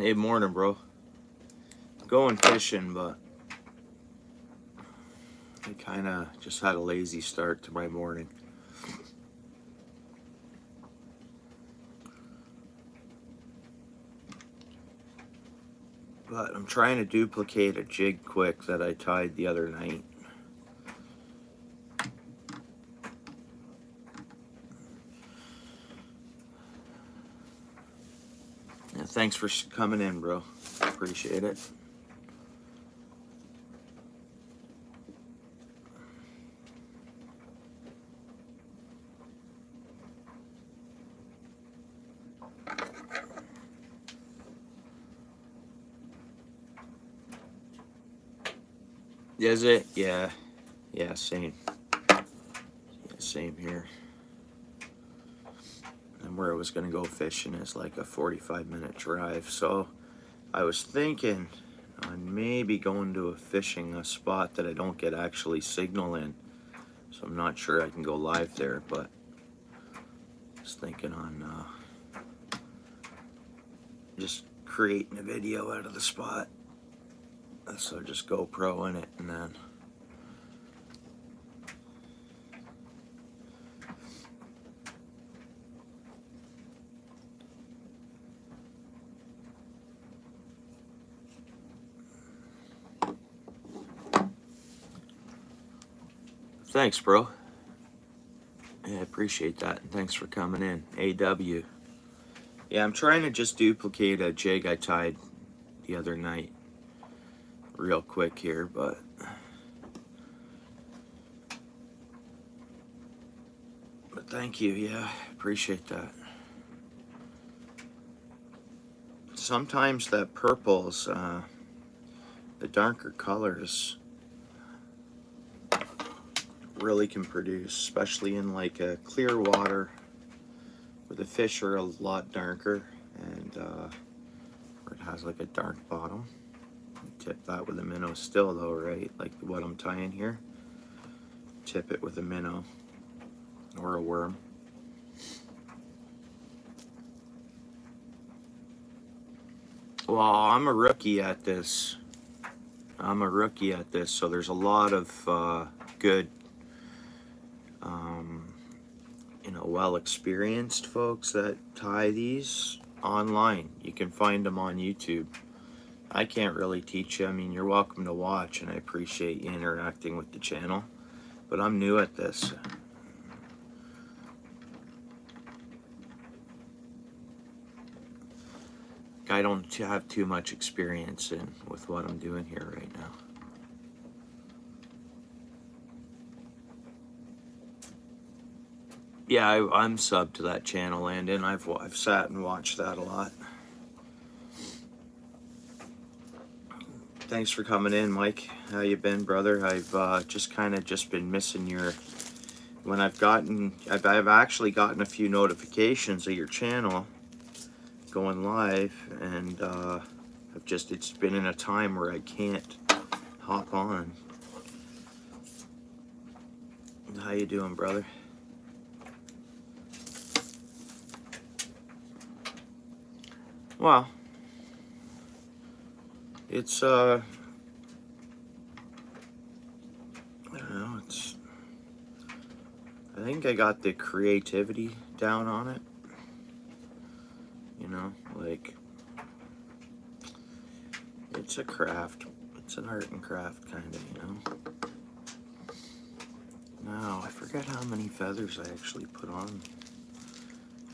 Hey, morning, bro. Going fishing, but I kind of just had a lazy start to my morning. But I'm trying to duplicate a jig quick that I tied the other night. Yeah, thanks for coming in, bro. Appreciate it. Is it? Yeah. Yeah, same. Yeah, same here. And where I was going to go fishing is like a 45-minute drive. So I was thinking on maybe going to a spot that I don't get actually signal in. So I'm not sure I can go live there, but just thinking on just creating a video out of the spot. So just GoPro in it and then thanks, bro. Yeah, I appreciate that. And thanks for coming in. AW. Yeah, I'm trying to just duplicate a jig I tied the other night real quick here, but thank you. Yeah, appreciate that. Sometimes that purples, the darker colors really can produce, especially in like a clear water where the fish are a lot darker and where it has like a dark bottom. Tip that with a minnow still though, right? Like what I'm tying here. Tip it with a minnow or a worm. Well, I'm a rookie at this. So there's a lot of good, well-experienced folks that tie these online. You can find them on YouTube. I can't really teach you. I mean, you're welcome to watch, and I appreciate you interacting with the channel. But I'm new at this. I don't have too much experience with what I'm doing here right now. Yeah, I'm subbed to that channel, Landon. I've sat and watched that a lot. Thanks for coming in, Mike. How you been, brother? I've just been missing your. When I've actually gotten a few notifications of your channel going live, and it's been in a time where I can't hop on. How you doing, brother? Well, it's I don't know, I think I got the creativity down on it. Like it's a craft. It's an art and craft kind of, Now, I forget how many feathers I actually put on.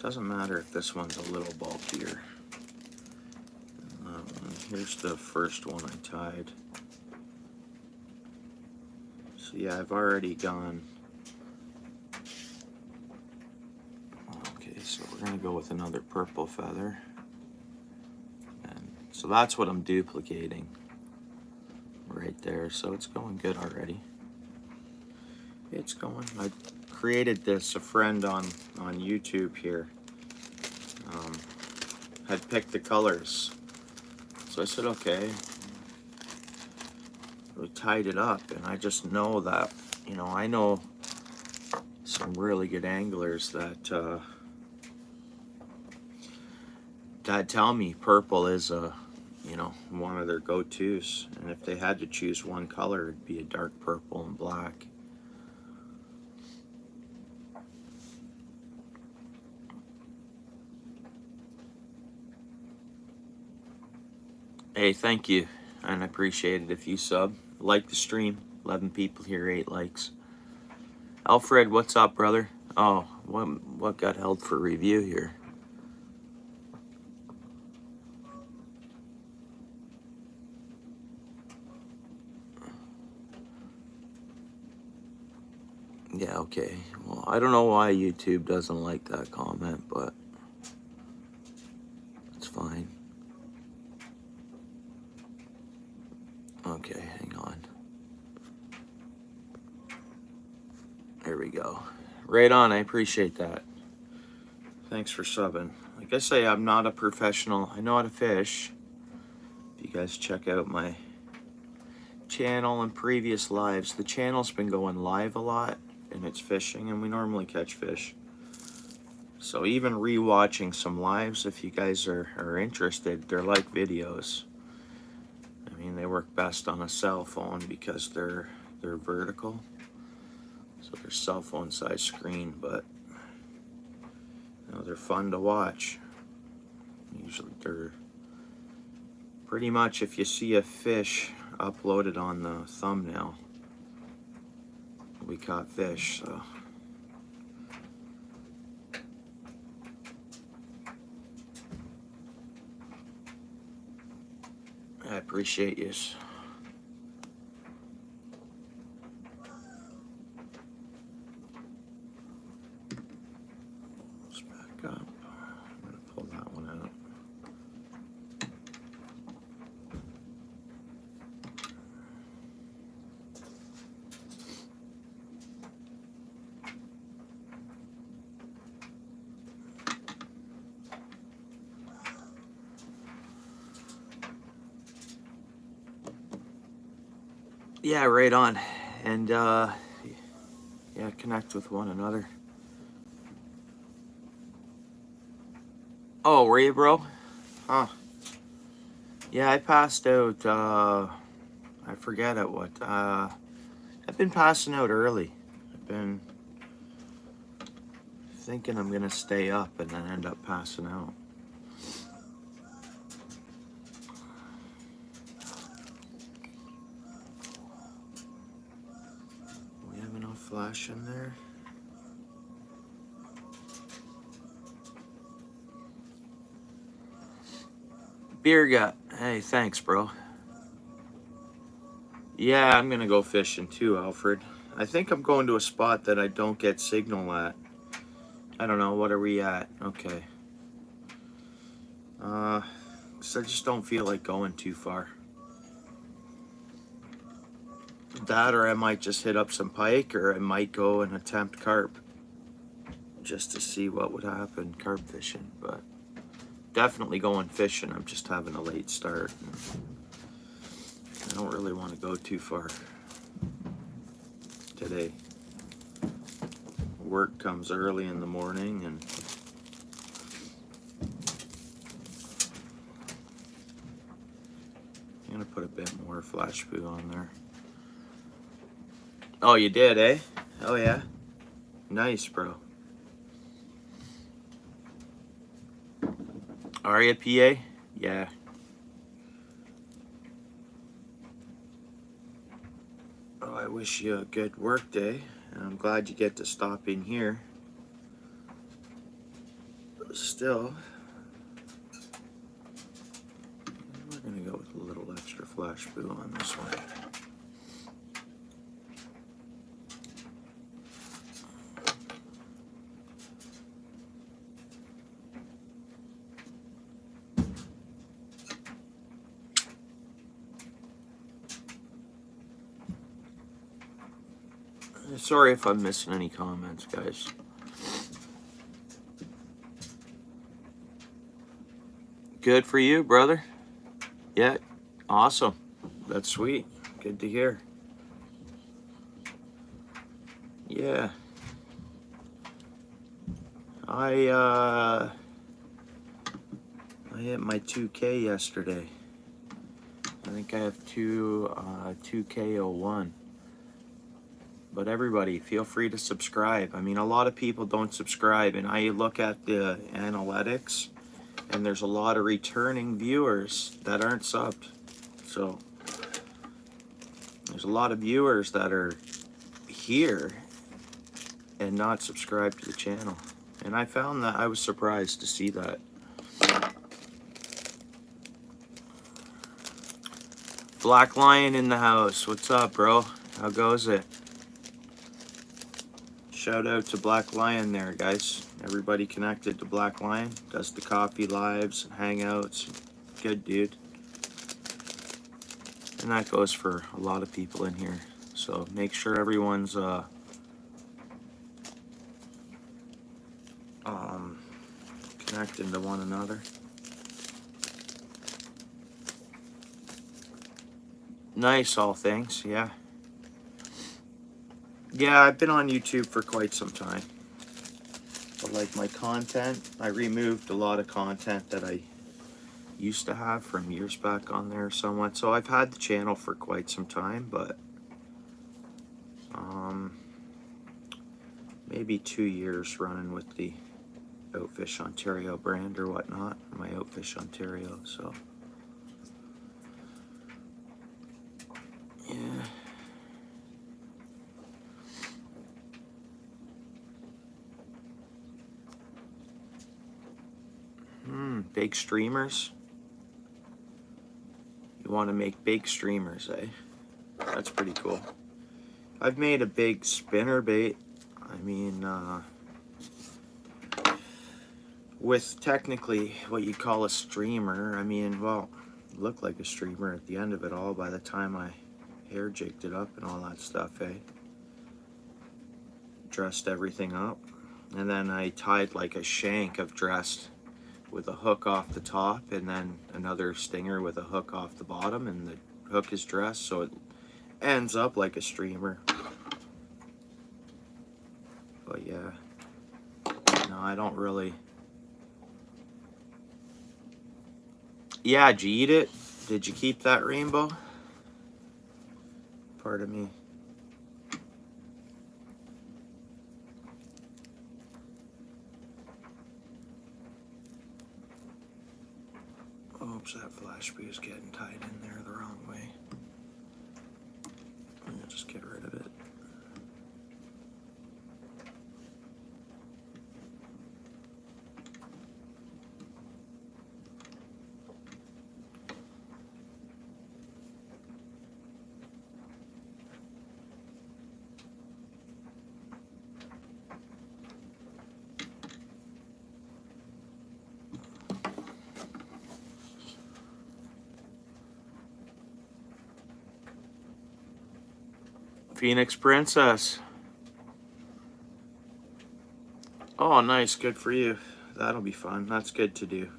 Doesn't matter if this one's a little bulkier. Here's the first one I tied. So yeah, I've already gone. Okay, so we're gonna go with another purple feather. And so that's what I'm duplicating right there. So it's going good already. It's going. I created this. A friend on YouTube here had picked the colors. So I said, okay. We tied it up, and I just know that, I know some really good anglers that Dad tell me purple is one of their go-tos, and if they had to choose one color, it'd be a dark purple and black. Hey, thank you, and I appreciate it if you sub. Like the stream. 11 people here, 8 likes. Alfred, what's up, brother? Oh, what got held for review here? Yeah, okay. Well, I don't know why YouTube doesn't like that comment, but it's fine. Okay, hang on. There we go. Right on, I appreciate that. Thanks for subbing. Like I say, I'm not a professional. I know how to fish. If you guys check out my channel and previous lives, the channel's been going live a lot, and it's fishing, and we normally catch fish. So even re-watching some lives, if you guys are interested, they're like videos. I mean, they work best on a cell phone because they're vertical. So they're cell phone size screen, but they're fun to watch. Usually they're pretty much, if you see a fish uploaded on the thumbnail, we caught fish, so. I appreciate you. Let's back up. I'm gonna pull that one out. Yeah, right on. And yeah, connect with one another. Oh, were you, bro? Huh. Yeah, I passed out, I forget at what. I've been passing out early. I've been thinking I'm gonna stay up and then end up passing out. We have enough flash in there. Beer gut. Hey, thanks, bro. Yeah, I'm gonna go fishing too, Alfred. I think I'm going to a spot that I don't get signal at. I don't know, what are we at? Okay. So I just don't feel like going too far. That, or I might just hit up some pike, or I might go and attempt carp. Just to see what would happen carp fishing, but definitely going fishing. I'm just having a late start. I don't really want to go too far today. Work comes early in the morning, and I'm gonna put a bit more flash boo on there. Oh, you did, eh? Oh yeah. Nice, bro. Are you PA? Yeah. Oh, I wish you a good work day, and I'm glad you get to stop in here. But still, we're gonna go with a little extra flash boo on this one. Sorry if I'm missing any comments, guys. Good for you, brother. Yeah, awesome. That's sweet. Good to hear. Yeah. I I hit my 2K yesterday. I think I have 2K01. But everybody, feel free to subscribe. I mean, a lot of people don't subscribe, and I look at the analytics, and there's a lot of returning viewers that aren't subbed. So there's a lot of viewers that are here and not subscribed to the channel. And I found that, I was surprised to see that. Black Lion in the house. What's up, bro? How goes it? Shout out to Black Lion there, guys. Everybody connected to Black Lion. Does the coffee lives and hangouts. Good dude. And that goes for a lot of people in here. So make sure everyone's connecting to one another. Nice, all things, yeah. Yeah, I've been on YouTube for quite some time. But like my content, I removed a lot of content that I used to have from years back on there somewhat. So I've had the channel for quite some time, but maybe 2 years running with the OUTFISH Ontario brand or whatnot, my OUTFISH Ontario, so yeah. Big streamers. You want to make big streamers, eh? That's pretty cool. I've made a big spinner bait. I mean, with technically what you call a streamer. I mean, well, it looked like a streamer at the end of it all by the time I hair jigged it up and all that stuff, eh? Dressed everything up. And then I tied like a shank of dressed with a hook off the top, and then another stinger with a hook off the bottom, and the hook is dressed so it ends up like a streamer. But yeah, no, I don't really. Yeah, did you eat it? Did you keep that rainbow? Pardon me. Oops, that flash bee is getting tied in there the wrong way. I'll just get rid of it. Phoenix Princess. Oh, nice. Good for you. That'll be fun. That's good to do.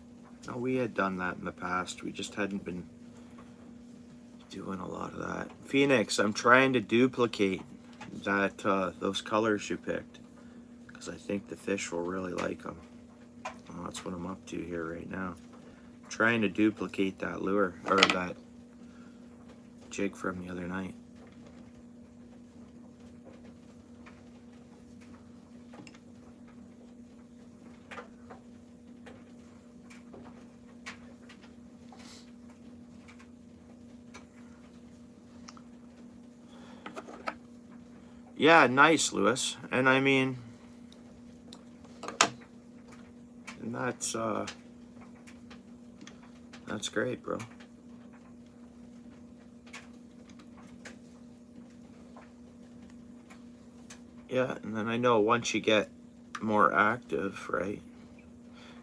No, we had done that in the past. We just hadn't been doing a lot of that. Phoenix, I'm trying to duplicate that those colors you picked, because I think the fish will really like them. Well, that's what I'm up to here right now. I'm trying to duplicate that lure, or that jig from the other night. Yeah, nice, Lewis. And I mean, and that's great, bro. Yeah, and then I know once you get more active, right?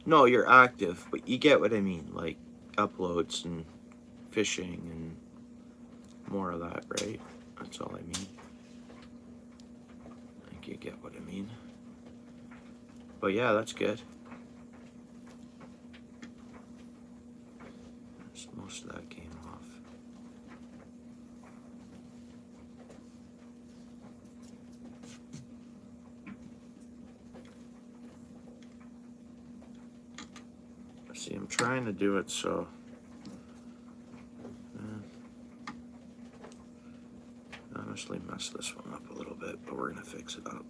No, you're active, but you get what I mean, like uploads and fishing and more of that, right? That's all I mean. I think you get what I mean. But yeah, that's good. Most of that came off. See, I'm trying to do it so honestly messed this one up a little bit, but we're gonna fix it up.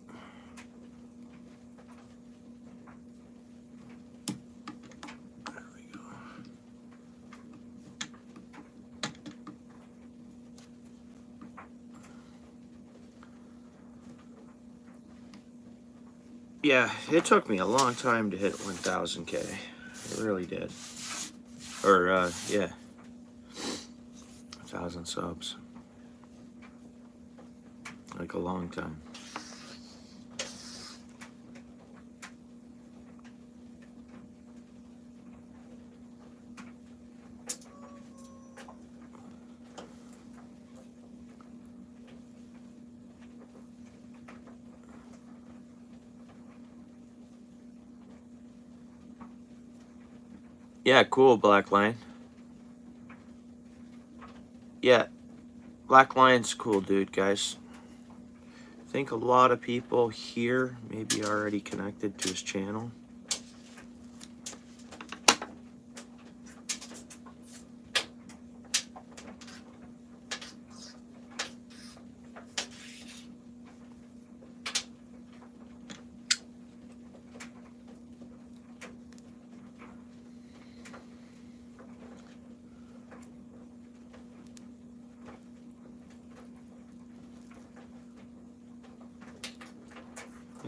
There we go. Yeah, it took me a long time to hit 1000K. It really did. Or, yeah. 1,000 subs. Like a long time. Yeah, cool, Black Lion. Yeah, Black Lion's cool, dude, guys. I think a lot of people here maybe already connected to his channel.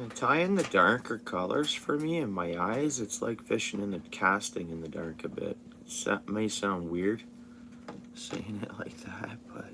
And tie in the darker colors for me in my eyes. It's like fishing in the casting in the dark a bit. It may sound weird saying it like that, but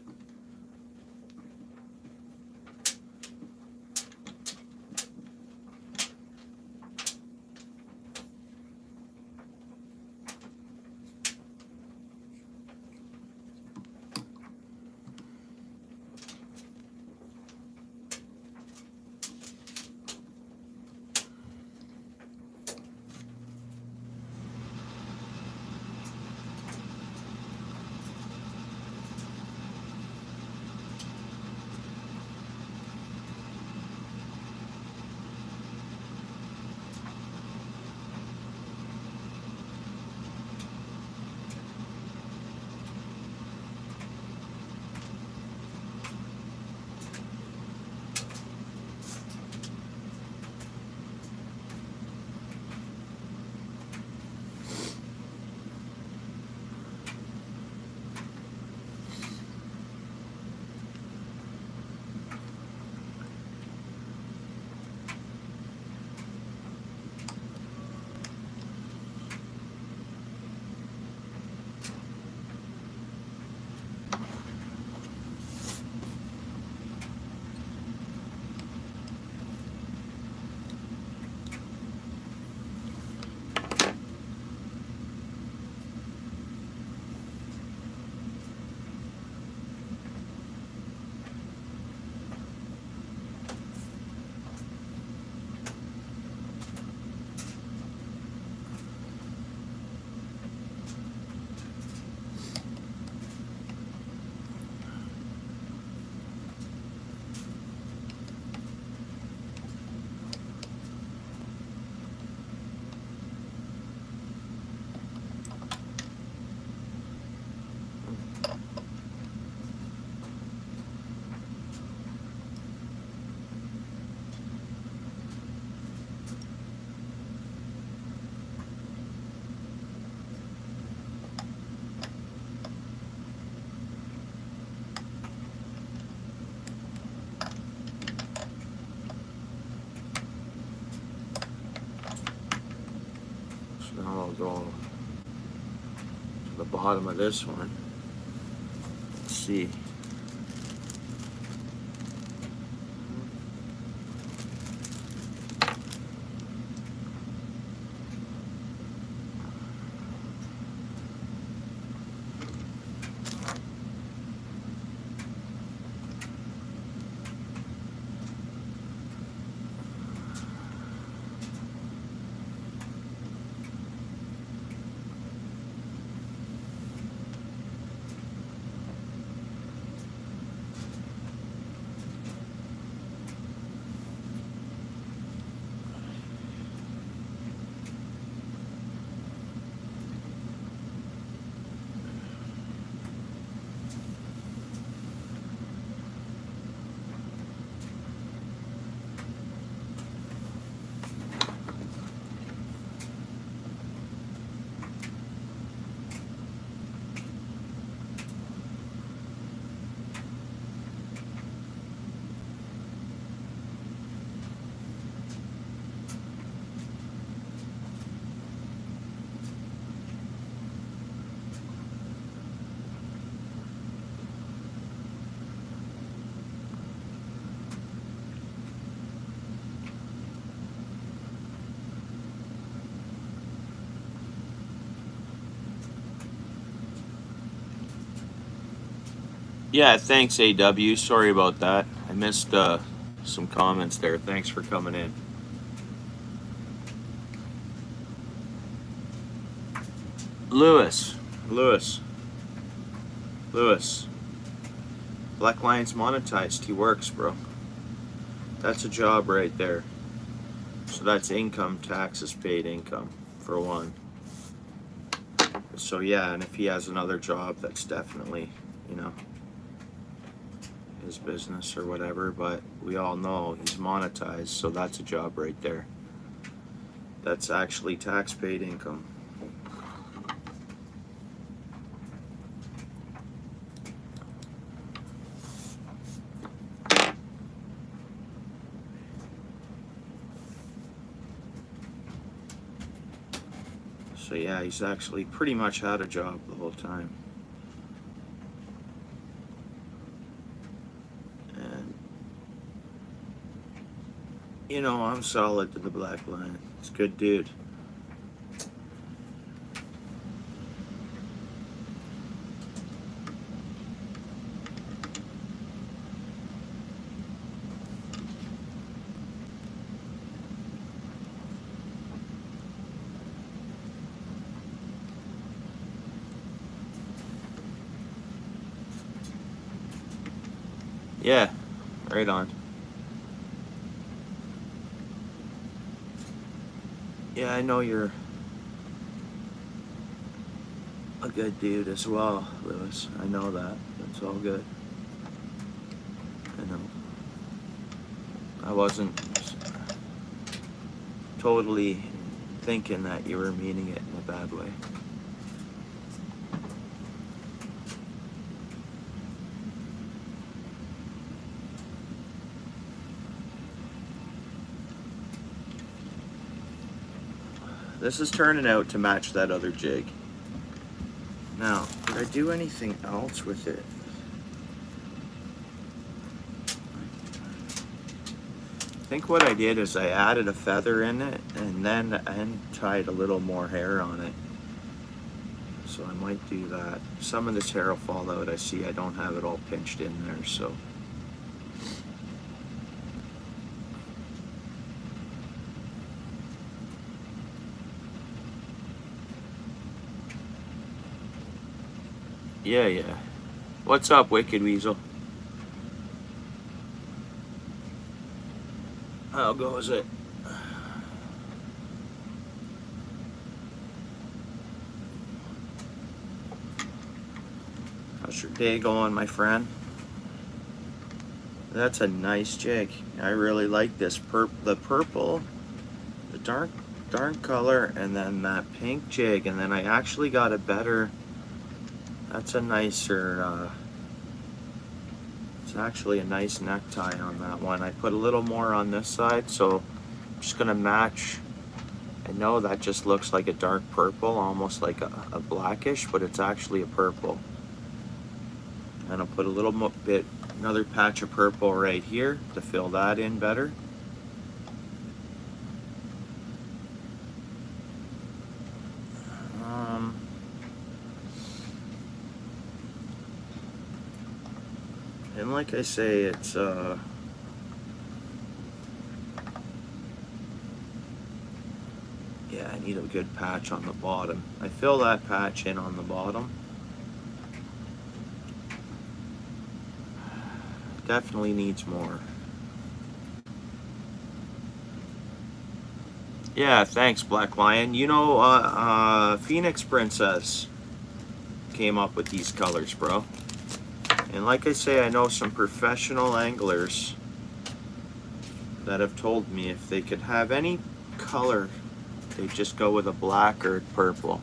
so now I'll go to the bottom of this one. Let's see. Yeah, thanks, AW. Sorry about that. I missed some comments there. Thanks for coming in. Lewis. Black Lion's monetized. He works, bro. That's a job right there. So that's income, taxes paid income, for one. So yeah, and if he has another job, that's definitely, you know, his business or whatever, but we all know he's monetized, so that's a job right there. That's actually tax paid income. So yeah, he's actually pretty much had a job the whole time. And you know, I'm solid to the Black Lion. He's a good dude. Yeah, right on. Yeah, I know you're a good dude as well, Lewis. I know that. It's all good. I know. I wasn't totally thinking that you were meaning it in a bad way. This is turning out to match that other jig. Now, did I do anything else with it? I think what I did is I added a feather in it and tied a little more hair on it. So I might do that. Some of this hair will fall out. I see I don't have it all pinched in there, so. Yeah. What's up, Wicked Weasel? How goes it? How's your day going, my friend? That's a nice jig. I really like this. The purple, the dark color, and then that pink jig, and then I actually got a better. That's a nicer. It's actually a nice necktie on that one. I put a little more on this side, so I'm just gonna match. I know that just looks like a dark purple, almost like a blackish, but it's actually a purple. And I'll put a little bit, another patch of purple right here to fill that in better. And like I say, it's yeah, I need a good patch on the bottom. I fill that patch in on the bottom. Definitely needs more. Yeah, thanks, Black Lion. You know, Phoenix Princess came up with these colors, bro. And like I say, I know some professional anglers that have told me if they could have any color, they just go with a black or purple.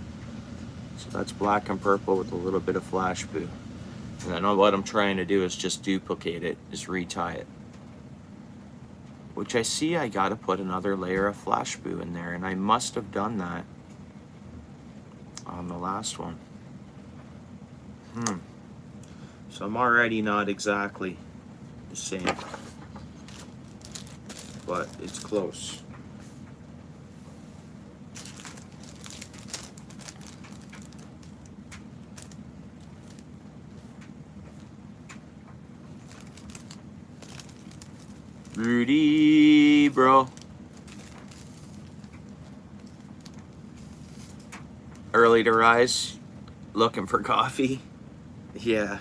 So that's black and purple with a little bit of flash boo. And I know what I'm trying to do is just duplicate it, is retie it. Which I see I gotta put another layer of flash boo in there, and I must have done that on the last one. So I'm already not exactly the same, but it's close. Rudy, bro. Early to rise, looking for coffee. Yeah,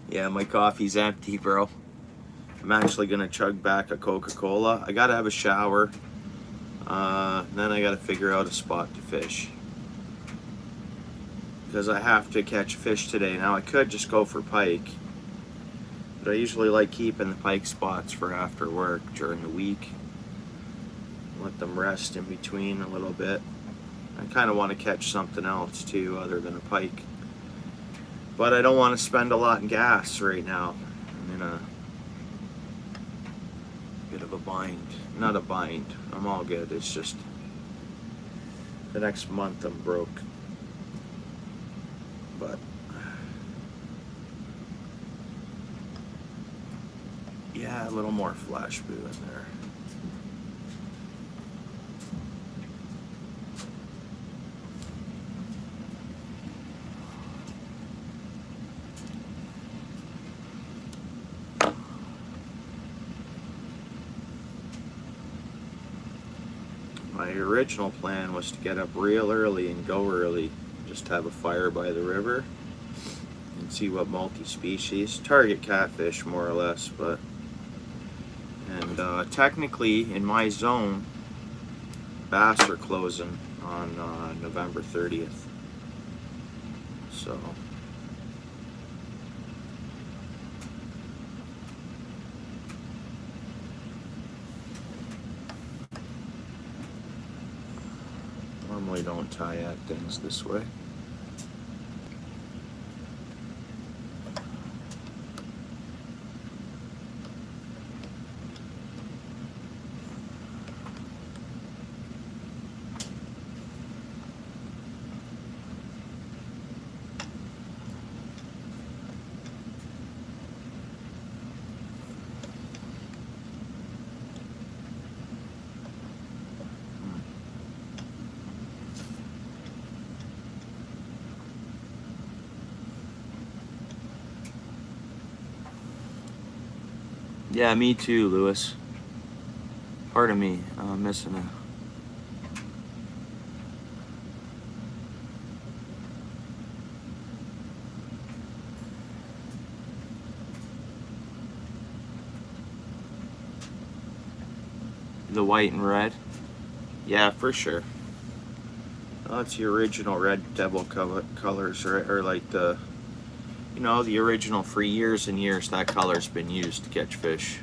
my coffee's empty, bro. I'm actually gonna chug back a Coca-Cola. I gotta have a shower. Then I gotta figure out a spot to fish. Because I have to catch fish today. Now I could just go for pike. But I usually like keeping the pike spots for after work during the week. Let them rest in between a little bit. I kind of want to catch something else too other than a pike. But I don't want to spend a lot in gas right now. I'm in a bit of a bind. Not a bind. I'm all good. It's just the next month I'm broke. But yeah, a little more flash boo in there. My original plan was to get up real early and go early, just have a fire by the river and see what multi-species, target catfish more or less, but and technically in my zone bass are closing on November 30th, so normally don't tie at things this way. Yeah, me too, Lewis. Pardon me, I'm missing a... The white and red? Yeah, for sure. Oh, it's the original red devil colors, or like the... You know, the original for years and years, that color's been used to catch fish.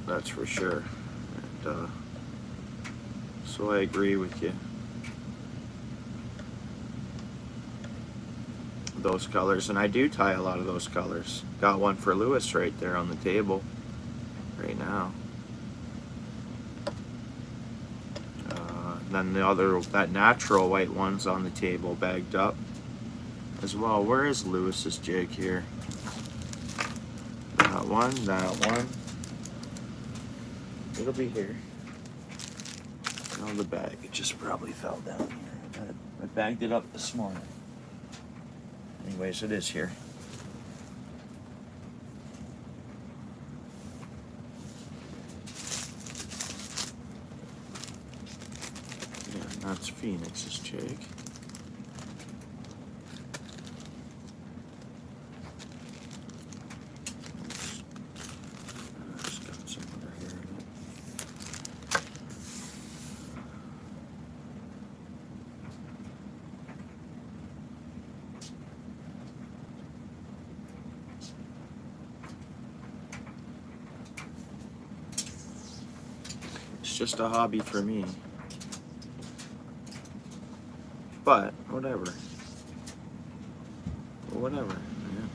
That's for sure. And, so I agree with you. Those colors, and I do tie a lot of those colors. Got one for Lewis right there on the table right now. Then the other, that natural white one's on the table, bagged up as well. Where is Lewis's jig here? That one, that one. It'll be here. Oh, the bag, it just probably fell down here. I bagged it up this morning. Anyways, it is here. Yeah, that's Phoenix's jig. It's just a hobby for me. But, whatever. Whatever, yeah.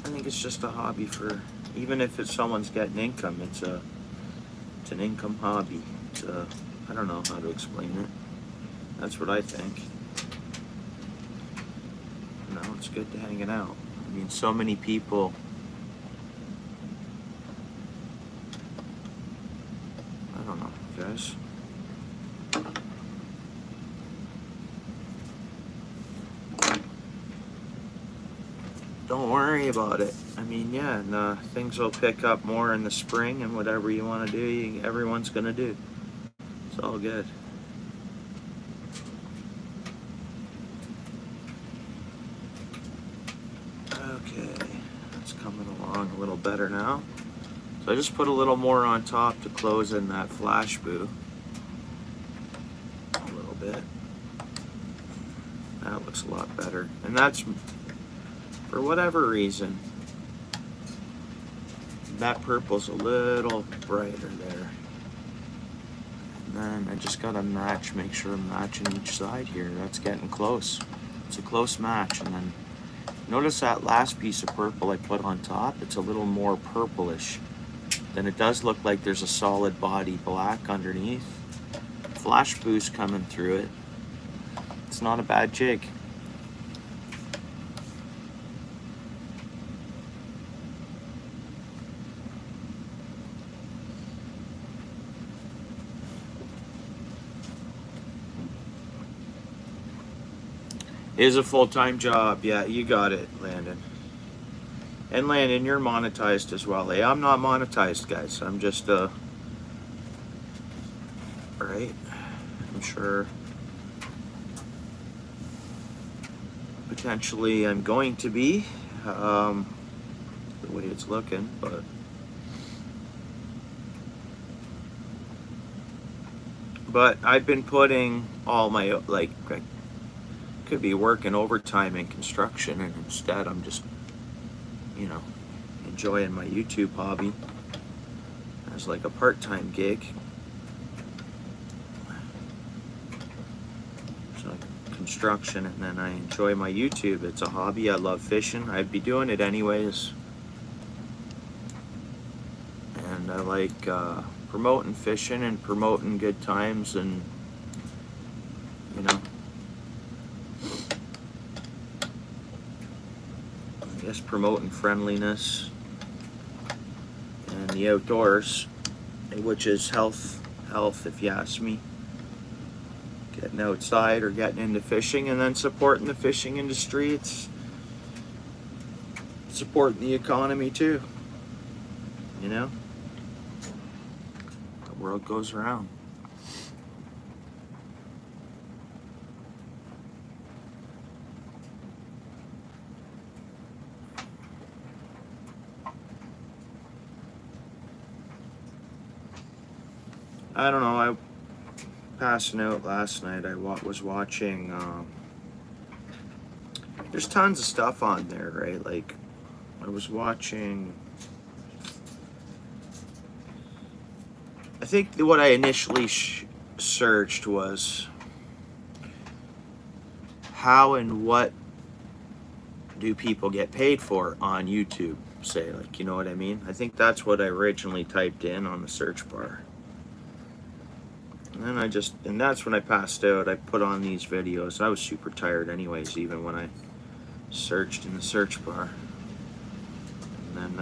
I think it's just a hobby for, even if it's someone's getting income, it's an income hobby. It's a, I don't know how to explain it. That's what I think. You know, it's good to hanging out. I mean, so many people, I don't know, guys. don't worry about it. I mean, yeah, and things will pick up more in the spring, and whatever you want to do, everyone's going to do. It's all good. Okay, it's coming along a little better now. So I just put a little more on top to close in that flash boo. A little bit. That looks a lot better. And that's, for whatever reason, that purple's a little brighter there. And then I just gotta match, make sure I'm matching each side here. That's getting close. It's a close match. And then notice that last piece of purple I put on top, it's a little more purplish. Then it does look like there's a solid body black underneath. Flash boost coming through it. It's not a bad jig. It is a full-time job. Yeah, you got it, Landon. And Landon, you're monetized as well. Hey, I'm not monetized, guys. I'm just, right? I'm sure potentially I'm going to be, the way it's looking, but I've been putting all my, like, I could be working overtime in construction, and instead I'm just, you know, enjoying my YouTube hobby as like a part-time gig. It's like construction, and then I enjoy my YouTube. It's a hobby. I love fishing. I'd be doing it anyways. And I like promoting fishing and promoting good times, and, you know, I guess promoting friendliness and the outdoors, which is health if you ask me. Getting outside or getting into fishing, and then supporting the fishing industry. It's supporting the economy too, you know. The world goes around. I don't know, I passing out last night. I was watching, there's tons of stuff on there, right? Like, I was watching, I think what I initially searched was how and what do people get paid for on YouTube, say, like, you know what I mean? I think that's what I originally typed in on the search bar. And then and that's when I passed out. I put on these videos. I was super tired anyways, even when I searched in the search bar. And then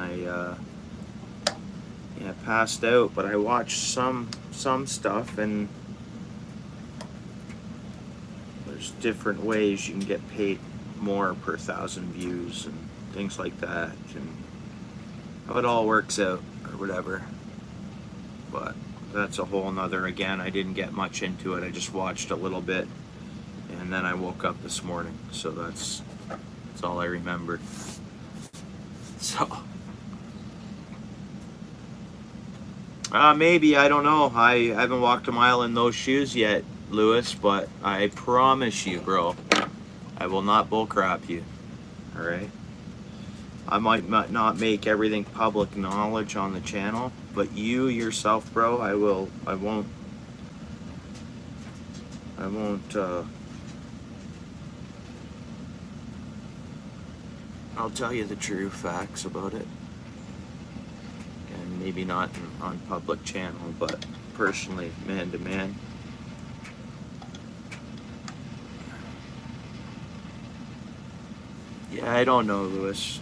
I passed out, but I watched some stuff, and there's different ways you can get paid more per 1,000 views and things like that, and how it all works out or whatever. But that's a whole nother, again, I didn't get much into it. I just watched a little bit, and then I woke up this morning, so that's all I remembered. So maybe, I don't know. I haven't walked a mile in those shoes yet, Lewis, but I promise you, bro, I will not bullcrap you. All right. I might not make everything public knowledge on the channel, but you yourself, bro, I won't I'll tell you the true facts about it. And maybe not on public channel, but personally, man to man. Yeah, I don't know, Lewis.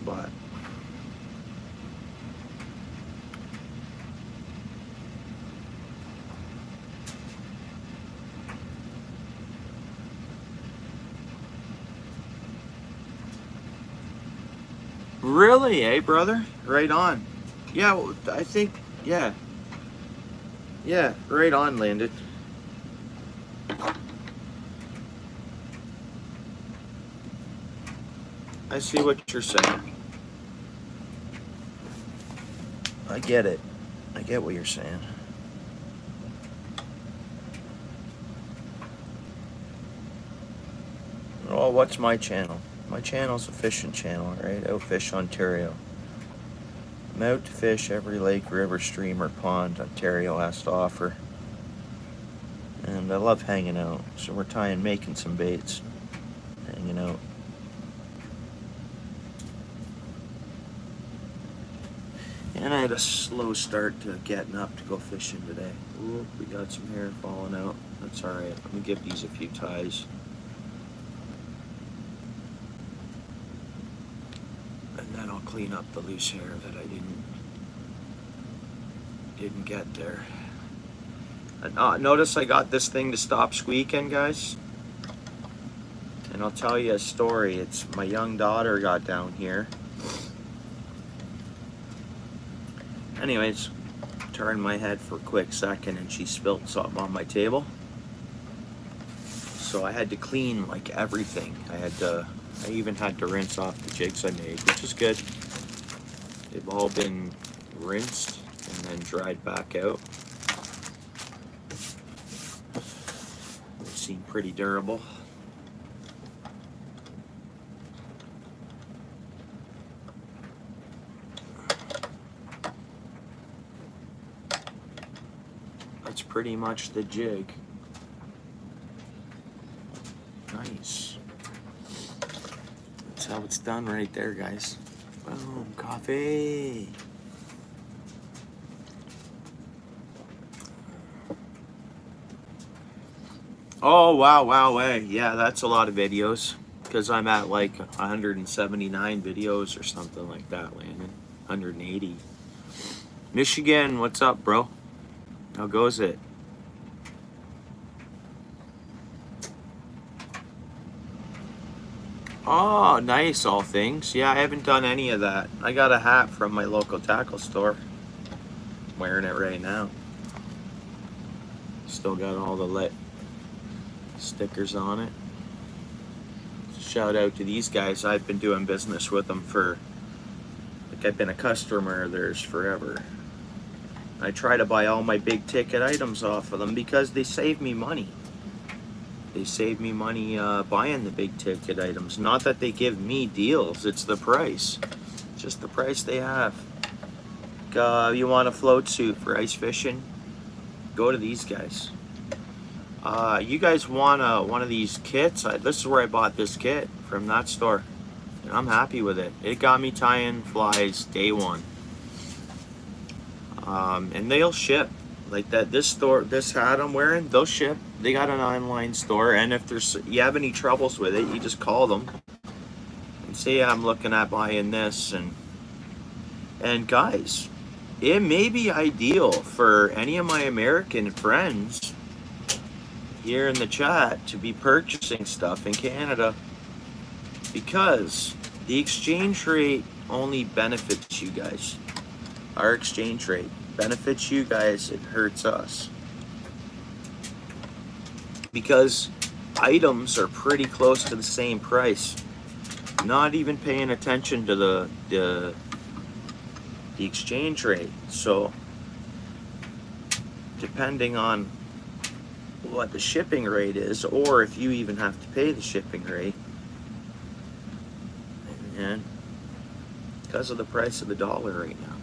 But Really, eh, brother? Right on. Yeah, well, I think, yeah. Yeah, right on, Landon. I see what you're saying. I get it. I get what you're saying. Oh, what's my channel? My channel's a fishing channel, right? OUTFISH Ontario. I'm out to fish every lake, river, stream, or pond Ontario has to offer. And I love hanging out. So we're making some baits. Hanging out. And I had a slow start to getting up to go fishing today. Ooh, we got some hair falling out. That's alright. Let me give these a few ties. And then I'll clean up the loose hair that I didn't get there. And, notice I got this thing to stop squeaking, guys. And I'll tell you a story. It's my young daughter got down here. Anyways, turned my head for a quick second and she spilled something on my table. So I had to clean like everything. I even had to rinse off the jigs I made, which is good. They've all been rinsed and then dried back out. They seem pretty durable. That's pretty much the jig. Nice. That's how it's done right there, guys. Boom, coffee. Oh, wow, hey. Yeah, that's a lot of videos. Because I'm at like 179 videos or something like that, Landon. 180. Michigan, what's up, bro? How goes it? Oh, nice, all things. Yeah, I haven't done any of that. I got a hat from my local tackle store. I'm wearing it right now. Still got all the lit stickers on it. Shout out to these guys. I've been doing business with them for, like, I've been a customer of theirs forever. I try to buy all my big ticket items off of them because they save me money. They save me money buying the big ticket items. Not that they give me deals, it's the price. It's just the price they have. You want a float suit for ice fishing? Go to these guys. You guys want one of these kits? This is where I bought this kit, from that store. And I'm happy with it. It got me tying flies day one. And they'll ship. Like that, this hat I'm wearing, they'll ship. They got an online store, and if you have any troubles with it, you just call them and say, I'm looking at buying this. And guys, it may be ideal for any of my American friends here in the chat to be purchasing stuff in Canada, because the exchange rate only benefits you guys. Our exchange rate benefits you guys, it hurts us. Because items are pretty close to the same price. Not even paying attention to the exchange rate. So depending on what the shipping rate is, or if you even have to pay the shipping rate, and because of the price of the dollar right now.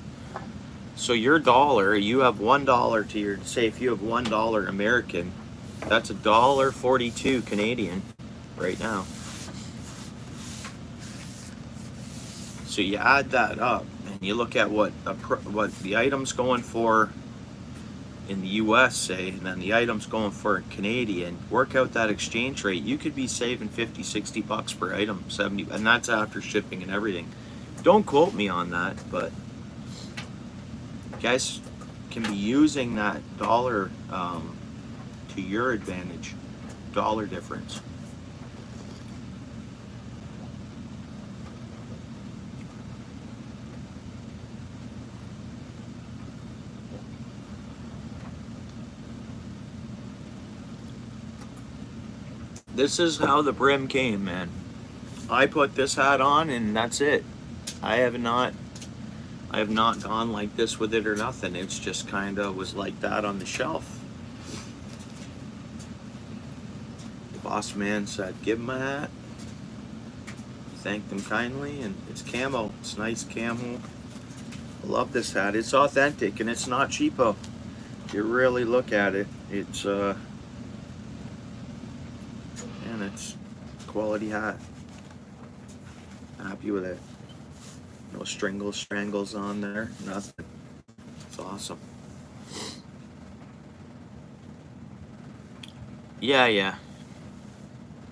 So your dollar, you have $1 to your, say if you have $1 American, that's $1.42 Canadian right now. So you add that up and you look at what the item's going for in the US, say, and then the item's going for Canadian, work out that exchange rate, you could be saving 50, 60 bucks per item, 70, and that's after shipping and everything. Don't quote me on that, but you guys can be using that dollar to your advantage. Dollar difference. This is how the brim came, man. I put this hat on and that's it. I have not gone like this with it or nothing. It's just kind of was like that on the shelf. The boss man said, give him a hat. Thanked him kindly, and it's camo. It's nice camo. I love this hat. It's authentic and it's not cheapo. If you really look at it, it's and it's quality hat. Happy with it. No strangles on there, nothing. It's awesome. Yeah.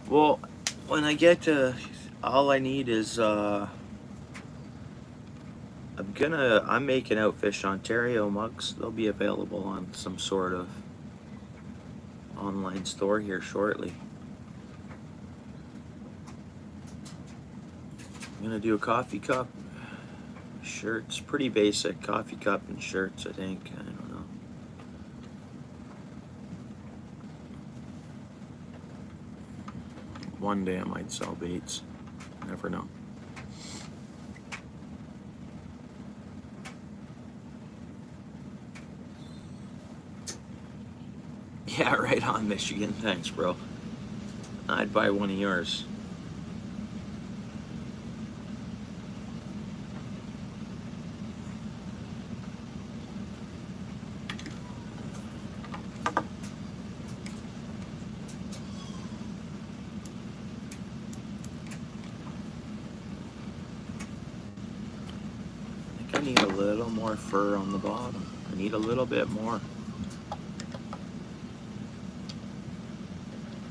Well, when I get to, all I need is, I'm making OUTFISH Ontario mugs. They'll be available on some sort of online store here shortly. I'm gonna do a coffee cup, shirts, pretty basic coffee cup and shirts, I think. I don't know. One day I might sell baits. Never know. Yeah, right on, Michigan. Thanks, bro. I'd buy one of yours. I need a little more fur on the bottom. I need a little bit more.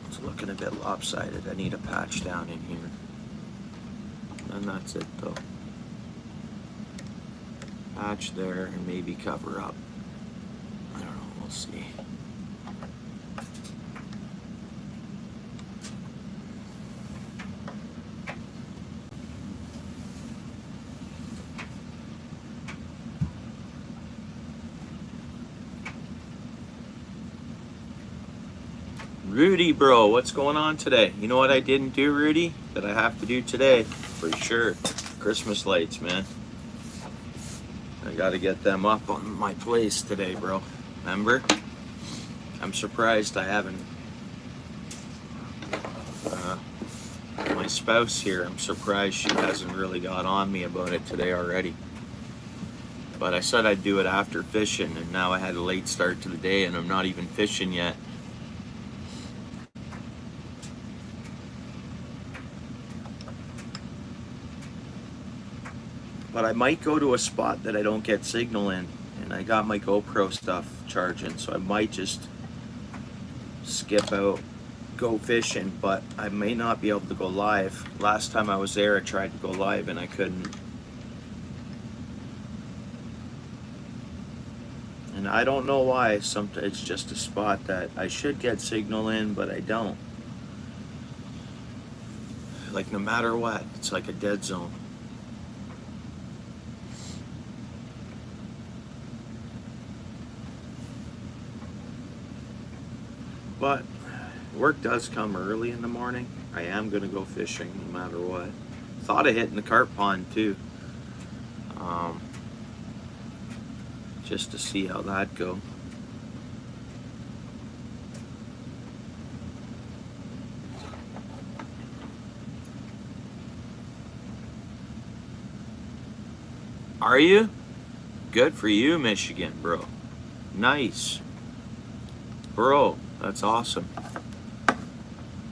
It's looking a bit lopsided. I need a patch down in here. And that's it though. Patch there and maybe cover up. I don't know, we'll see. Rudy, bro, what's going on today? You know what I didn't do, Rudy, that I have to do today for sure? Christmas lights, man. I gotta get them up on my place today, bro. Remember? I'm surprised I haven't. My spouse here, I'm surprised she hasn't really got on me about it today already. But I said I'd do it after fishing, and now I had a late start to the day, and I'm not even fishing yet. But I might go to a spot that I don't get signal in, and I got my GoPro stuff charging, so I might just skip out, go fishing, but I may not be able to go live. Last time I was there, I tried to go live and I couldn't. And I don't know why. Sometimes it's just a spot that I should get signal in, but I don't. Like no matter what, it's like a dead zone. But work does come early in the morning. I am gonna go fishing no matter what. Thought of hitting the carp pond too. Just to see how that go. Are you? Good for you, Michigan, bro. Nice. Bro, that's awesome.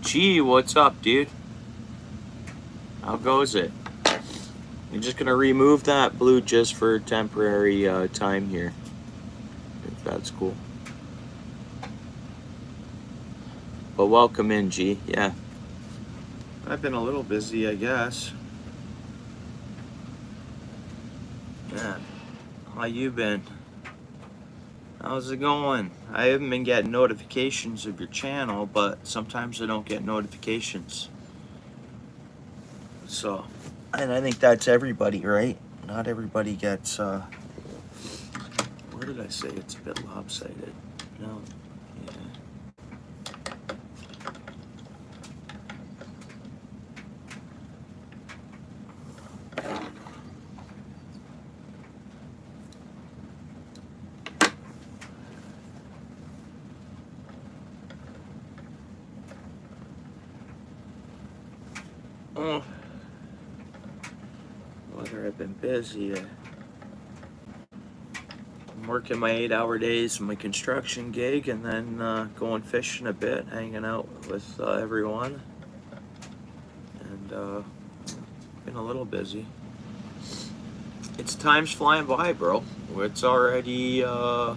Gee, what's up, dude? How goes it? I'm just gonna remove that blue just for temporary time here, if that's cool. But welcome in, G. Yeah. I've been a little busy, I guess. Yeah. How you been? How's it going? I haven't been getting notifications of your channel, but sometimes I don't get notifications. So, and I think that's everybody, right? Not everybody gets, where did I say it's a bit lopsided? No, yeah. Oh, whether I've been busy. I'm working my 8-hour days, my construction gig, and then going fishing a bit, hanging out with everyone, and been a little busy. It's time's flying by, bro. It's already, you know,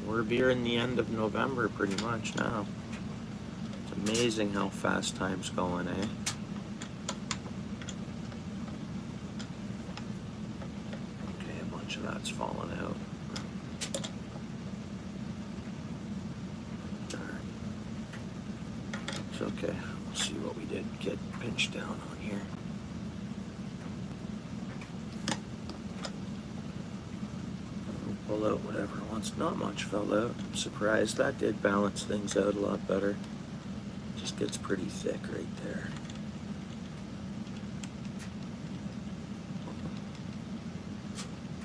we're nearing the end of November pretty much now. It's amazing how fast time's going, eh? Okay, a bunch of that's falling out. Alright. It's okay. We'll see what we did get pinched down on here. Pull out whatever once. Not much fell out. I'm surprised. That did balance things out a lot better. Just gets pretty thick right there.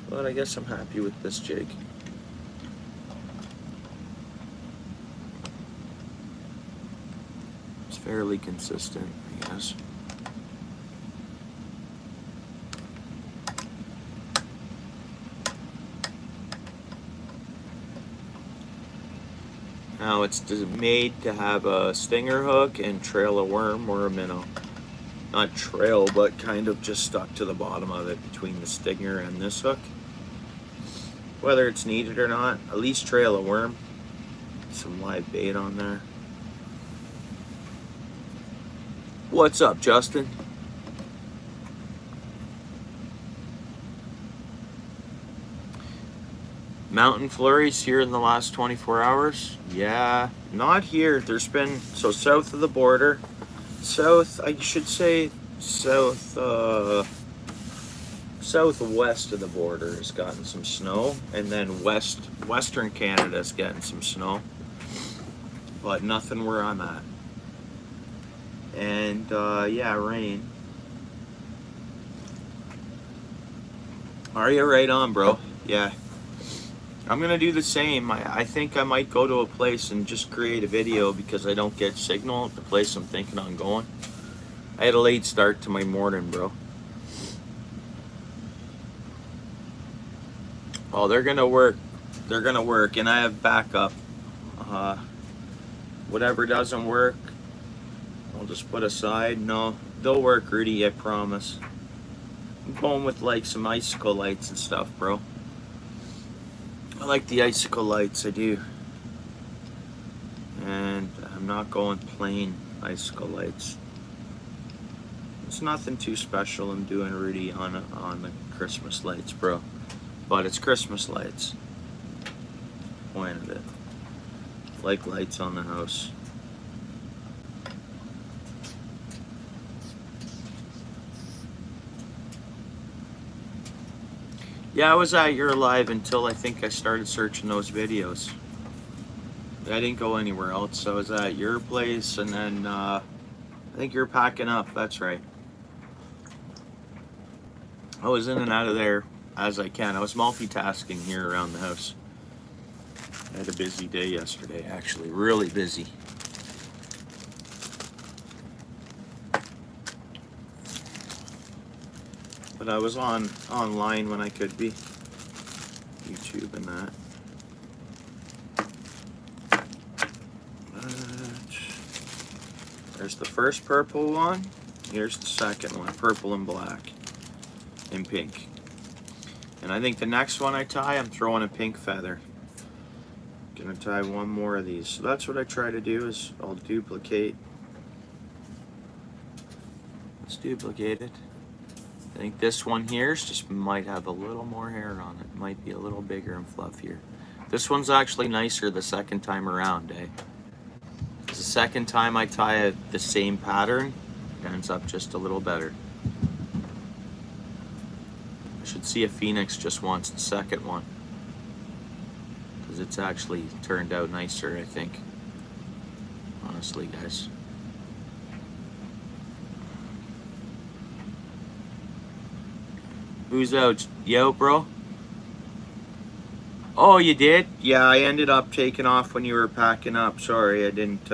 But I guess I'm happy with this jig. It's fairly consistent, I guess. Now it's made to have a stinger hook and trail a worm or a minnow. Not trail, but kind of just stuck to the bottom of it between the stinger and this hook. Whether it's needed or not, at least trail a worm. Some live bait on there. What's up, Justin? Mountain flurries here in the last 24 hours? Yeah, not here. There's been, so south of the border, south, I should say south, southwest of the border has gotten some snow, and then western Canada's getting some snow, but nothing where I'm at. And yeah, rain. Are you right on, bro? Yeah. I'm gonna do the same. I think I might go to a place and just create a video because I don't get signal at the place I'm thinking on going. I had a late start to my morning, bro. Oh, they're gonna work. They're gonna work, and I have backup. Whatever doesn't work, I'll just put aside. No, they'll work, Rudy, I promise. I'm going with like some icicle lights and stuff, bro. I like the icicle lights, I do. And I'm not going plain icicle lights. It's nothing too special I'm doing, Rudy, on the Christmas lights, bro. But it's Christmas lights. Point of it. Like lights on the house. Yeah, I was at your live until I think I started searching those videos. I didn't go anywhere else. I was at your place, and then I think you're packing up. That's right. I was in and out of there as I can. I was multitasking here around the house. I had a busy day yesterday, actually. Really busy. But I was online when I could be. YouTube and that. There's the first purple one. Here's the second one, purple and black and pink. And I think the next one I tie, I'm throwing a pink feather. Gonna tie one more of these. So that's what I try to do, is I'll duplicate. Let's duplicate it. I think this one here just might have a little more hair on it. Might be a little bigger and fluffier. This one's actually nicer the second time around, eh? The second time I tie the same pattern, it ends up just a little better. I should see if Phoenix just wants the second one, because it's actually turned out nicer, I think. Honestly, guys. Who's out? You out, bro? Oh, you did? Yeah, I ended up taking off when you were packing up. Sorry, I didn't,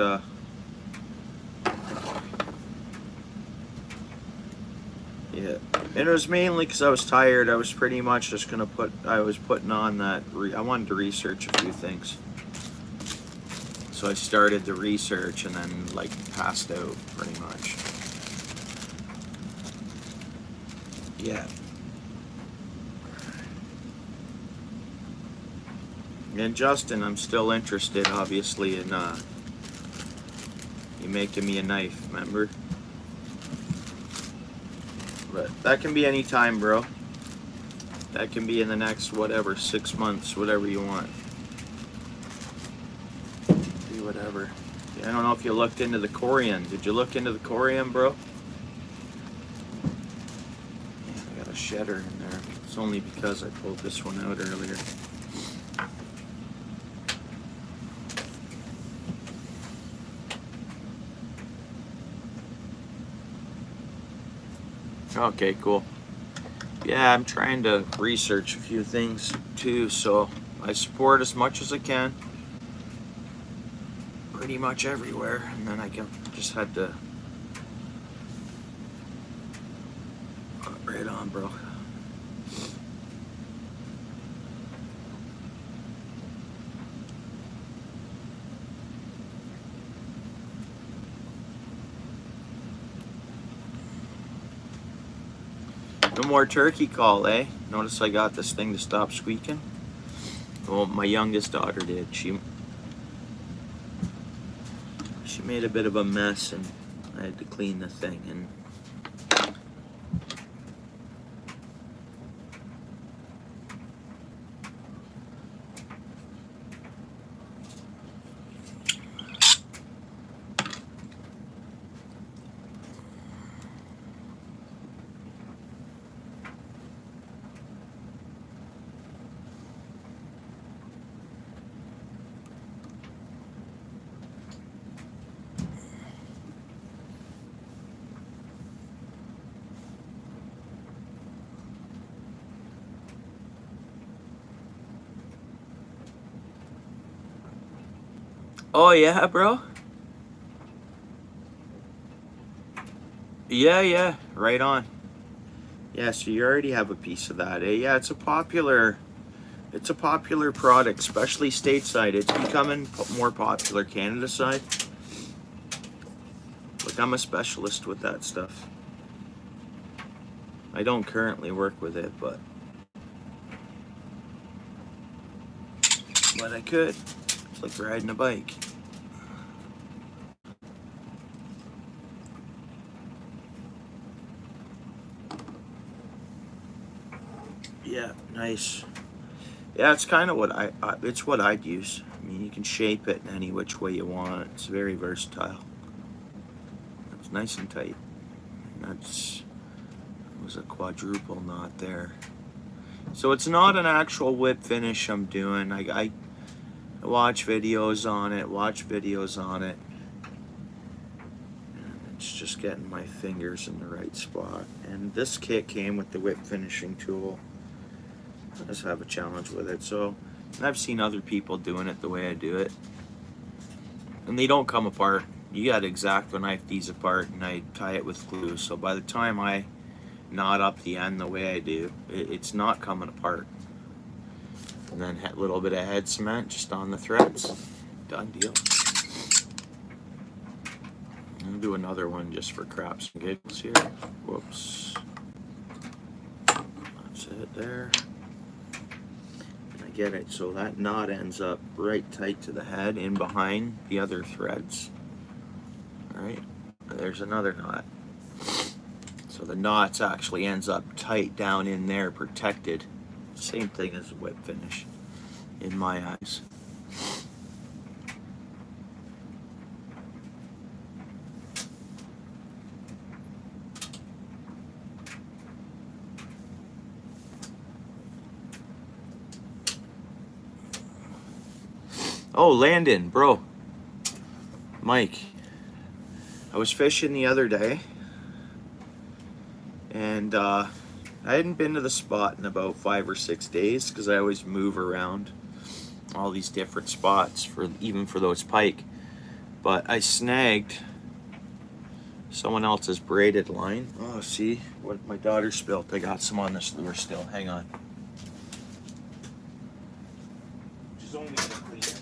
And it was mainly because I was tired. I was pretty much just gonna I was putting on that, I wanted to research a few things. So I started the research and then like passed out pretty much. Yeah. And Justin, I'm still interested, obviously, in you making me a knife, remember? But that can be any time, bro. That can be in the next, whatever, 6 months, whatever you want. Do whatever. Yeah, I don't know if you looked into the Corian. Did you look into the Corian, bro? Yeah, I got a shedder in there. It's only because I pulled this one out earlier. Okay, cool. Yeah, I'm trying to research a few things too, so I support as much as I can. Pretty much everywhere, and then I just had to. Right on, bro. No more turkey call, eh? Notice I got this thing to stop squeaking. Well, my youngest daughter did. She made a bit of a mess, and I had to clean the thing. And oh yeah, bro. Yeah, right on. Yeah, so you already have a piece of that, eh? Yeah, it's a popular product, especially stateside. It's becoming more popular Canada side. Like, I'm a specialist with that stuff. I don't currently work with it, but I could. It's like riding a bike. Yeah, nice. Yeah, it's kind of what it's what I'd use. I mean, you can shape it in any which way you want. It's very versatile. It's nice and tight. That was a quadruple knot there. So it's not an actual whip finish I'm doing. I watch videos on it, and it's just getting my fingers in the right spot. And this kit came with the whip finishing tool. I just have a challenge with it. So, and I've seen other people doing it the way I do it, and they don't come apart. You got to X-Acto knife these apart, and I tie it with glue. So by the time I knot up the end the way I do, it's not coming apart. And then a little bit of head cement just on the threads. Done deal. I'll do another one just for craps and giggles here. Whoops. That's it there. And I get it. So that knot ends up right tight to the head in behind the other threads. Alright. There's another knot. So the knots actually ends up tight down in there, protected. Same thing as a whip finish, in my eyes. Oh, Landon, bro. Mike. I was fishing the other day, and I hadn't been to the spot in about 5 or 6 days because I always move around all these different spots even for those pike. But I snagged someone else's braided line. Oh, see what my daughter spilled. I got some on this lure still. Hang on. She's only gonna clean it.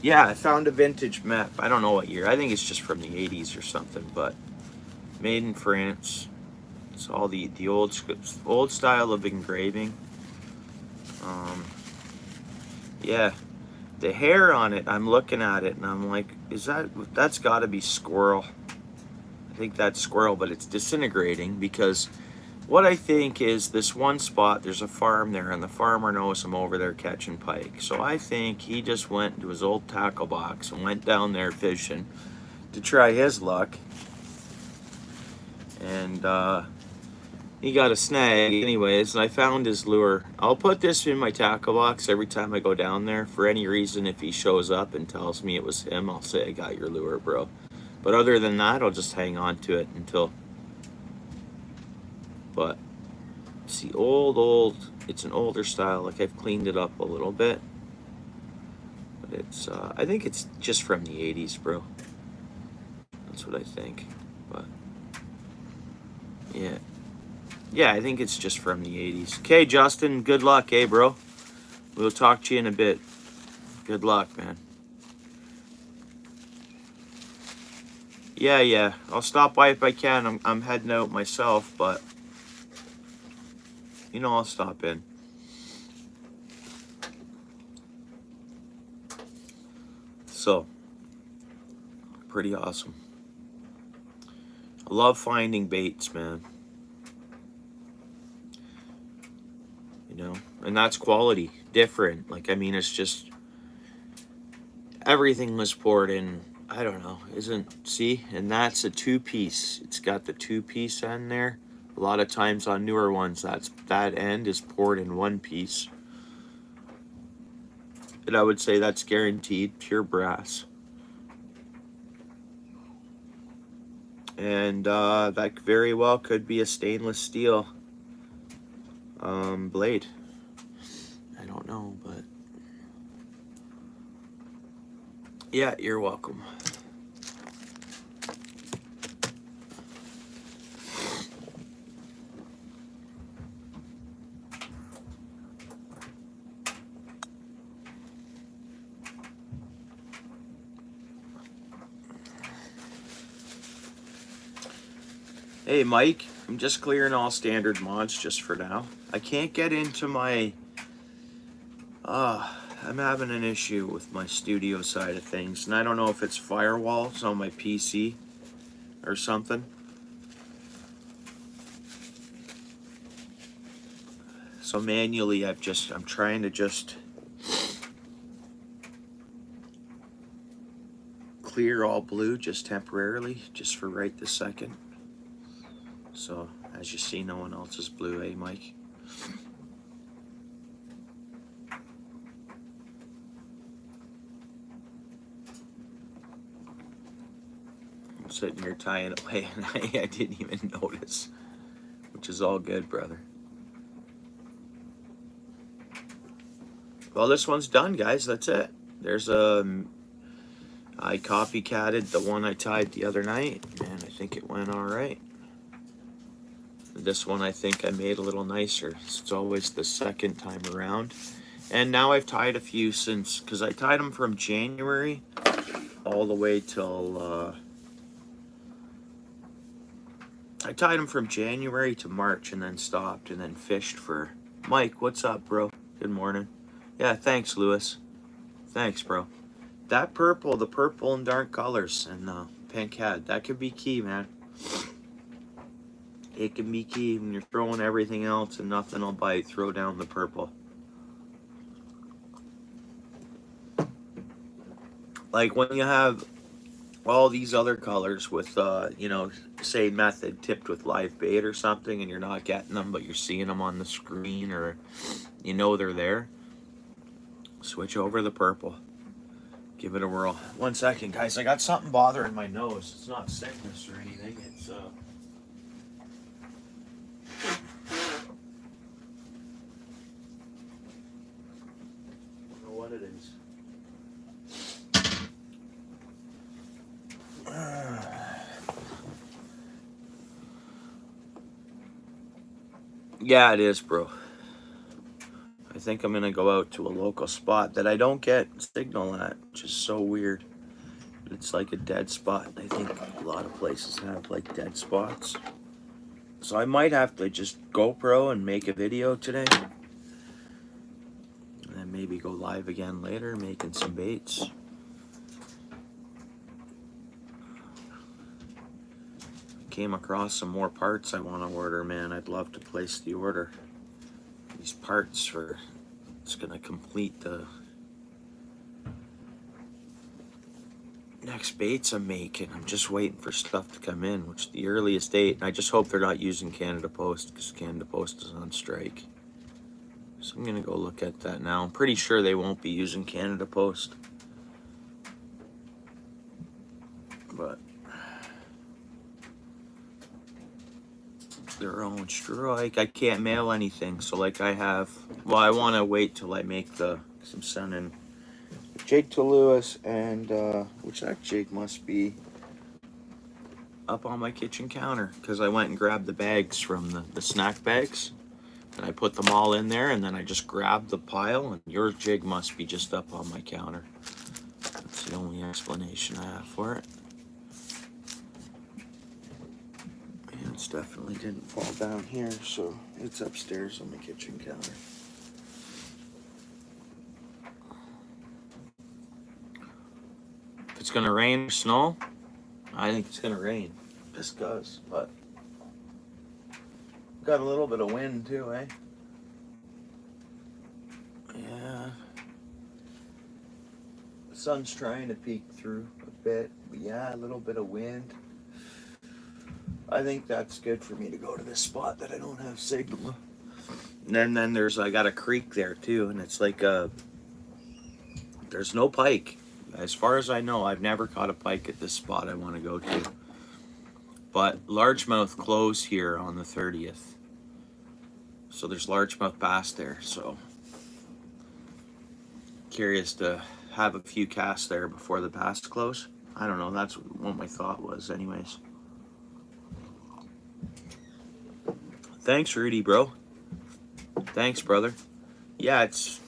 Yeah, I found a vintage map. I don't know what year. I think it's just from the 80s or something, but made in France. It's all the old style of engraving. Yeah, the hair on it, I'm looking at it and I'm like, that's got to be squirrel. I think that's squirrel, but it's disintegrating because what I think is this one spot, there's a farm there and the farmer knows I'm over there catching pike. So I think he just went into his old tackle box and went down there fishing to try his luck. And he got a snag anyways, and I found his lure. I'll put this in my tackle box every time I go down there. For any reason, if he shows up and tells me it was him, I'll say, I got your lure, bro. But other than that, I'll just hang on to it until... But it's the it's an older style. Like, I've cleaned it up a little bit. But it's, I think it's just from the 80s, bro. That's what I think. But, yeah. Yeah, I think it's just from the 80s. Okay, Justin, good luck, eh, bro? We'll talk to you in a bit. Good luck, man. Yeah. I'll stop by if I can. I'm heading out myself, but... You know, I'll stop in. So, pretty awesome. I love finding baits, man. You know, and that's quality, different. Like, I mean, it's just everything was poured in. I don't know, see, and that's a 2-piece. It's got the 2-piece end there. A lot of times on newer ones, that end is poured in 1 piece, and I would say that's guaranteed pure brass. And that very well could be a stainless steel blade. I don't know, but yeah, you're welcome. Hey Mike, I'm just clearing all standard mods just for now. I can't get into my I'm having an issue with my studio side of things, and I don't know if it's firewalls on my PC or something. So manually I'm trying to just clear all blue just temporarily, just for right this second. So as you see, no one else is blue, eh, Mike? I'm sitting here tying away and I didn't even notice, which is all good, brother. Well, this one's done, guys. That's it. There's I copycatted the one I tied the other night, and I think it went all right. This one I think I made a little nicer. It's always the second time around. And now I've tied a few since, because I tied them from January all the way till, I tied them from January to March and then stopped and then fished for... Mike, what's up, bro? Good morning. Yeah, thanks, Lewis. Thanks, bro. That purple, the purple and dark colors and pink head, that could be key, man. It can be key when you're throwing everything else and nothing will bite. Throw down the purple. Like when you have all these other colors with, you know, say method tipped with live bait or something, and you're not getting them, but you're seeing them on the screen, or you know they're there, switch over the purple. Give it a whirl. 1 second, guys. I got something bothering my nose. It's not sickness or anything. It's, I don't know what it is. Yeah, it is, bro. I think I'm gonna go out to a local spot that I don't get signal at, which is so weird. It's like a dead spot. I think a lot of places have like dead spots. So I might have to just GoPro and make a video today. And then maybe go live again later, making some baits. Came across some more parts I want to order, man. I'd love to place the order. These parts for, it's gonna complete the next baits I'm making. I'm just waiting for stuff to come in, which the earliest date, and I just hope they're not using Canada Post, because Canada Post is on strike. So I'm gonna go look at that now. I'm pretty sure they won't be using Canada Post. But their own strike. I can't mail anything, so like I have, well, I want to wait till I make the, because I'm sending jig to Lewis, and which that jig must be up on my kitchen counter, because I went and grabbed the bags from the snack bags, and I put them all in there, and then I just grabbed the pile, and your jig must be just up on my counter. That's the only explanation I have for it. And it's definitely didn't fall down here, so it's upstairs on my kitchen counter. If it's gonna rain or snow, I think it's gonna rain. Just cause, but got a little bit of wind too, eh? Yeah. The sun's trying to peek through a bit, but yeah, a little bit of wind. I think that's good for me to go to this spot that I don't have signal. And then there's, I got a creek there too, and it's like there's no pike. As far as I know, I've never caught a pike at this spot I want to go to. But largemouth close here on the 30th. So there's largemouth bass there, so curious to have a few casts there before the bass close. I don't know, that's what my thought was anyways. Thanks, Rudy, bro. Thanks, brother. Yeah, it's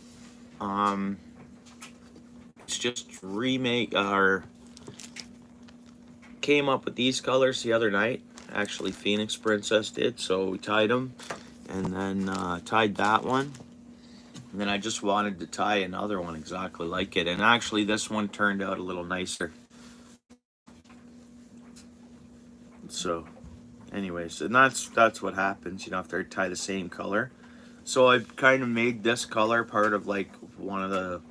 just remake our came up with these colors the other night. Actually, Phoenix Princess did, so we tied them, and then tied that one. And then I just wanted to tie another one exactly like it, and actually this one turned out a little nicer. So anyways, and that's what happens, you know, after I tie the same color. So I've kind of made this color part of like one of the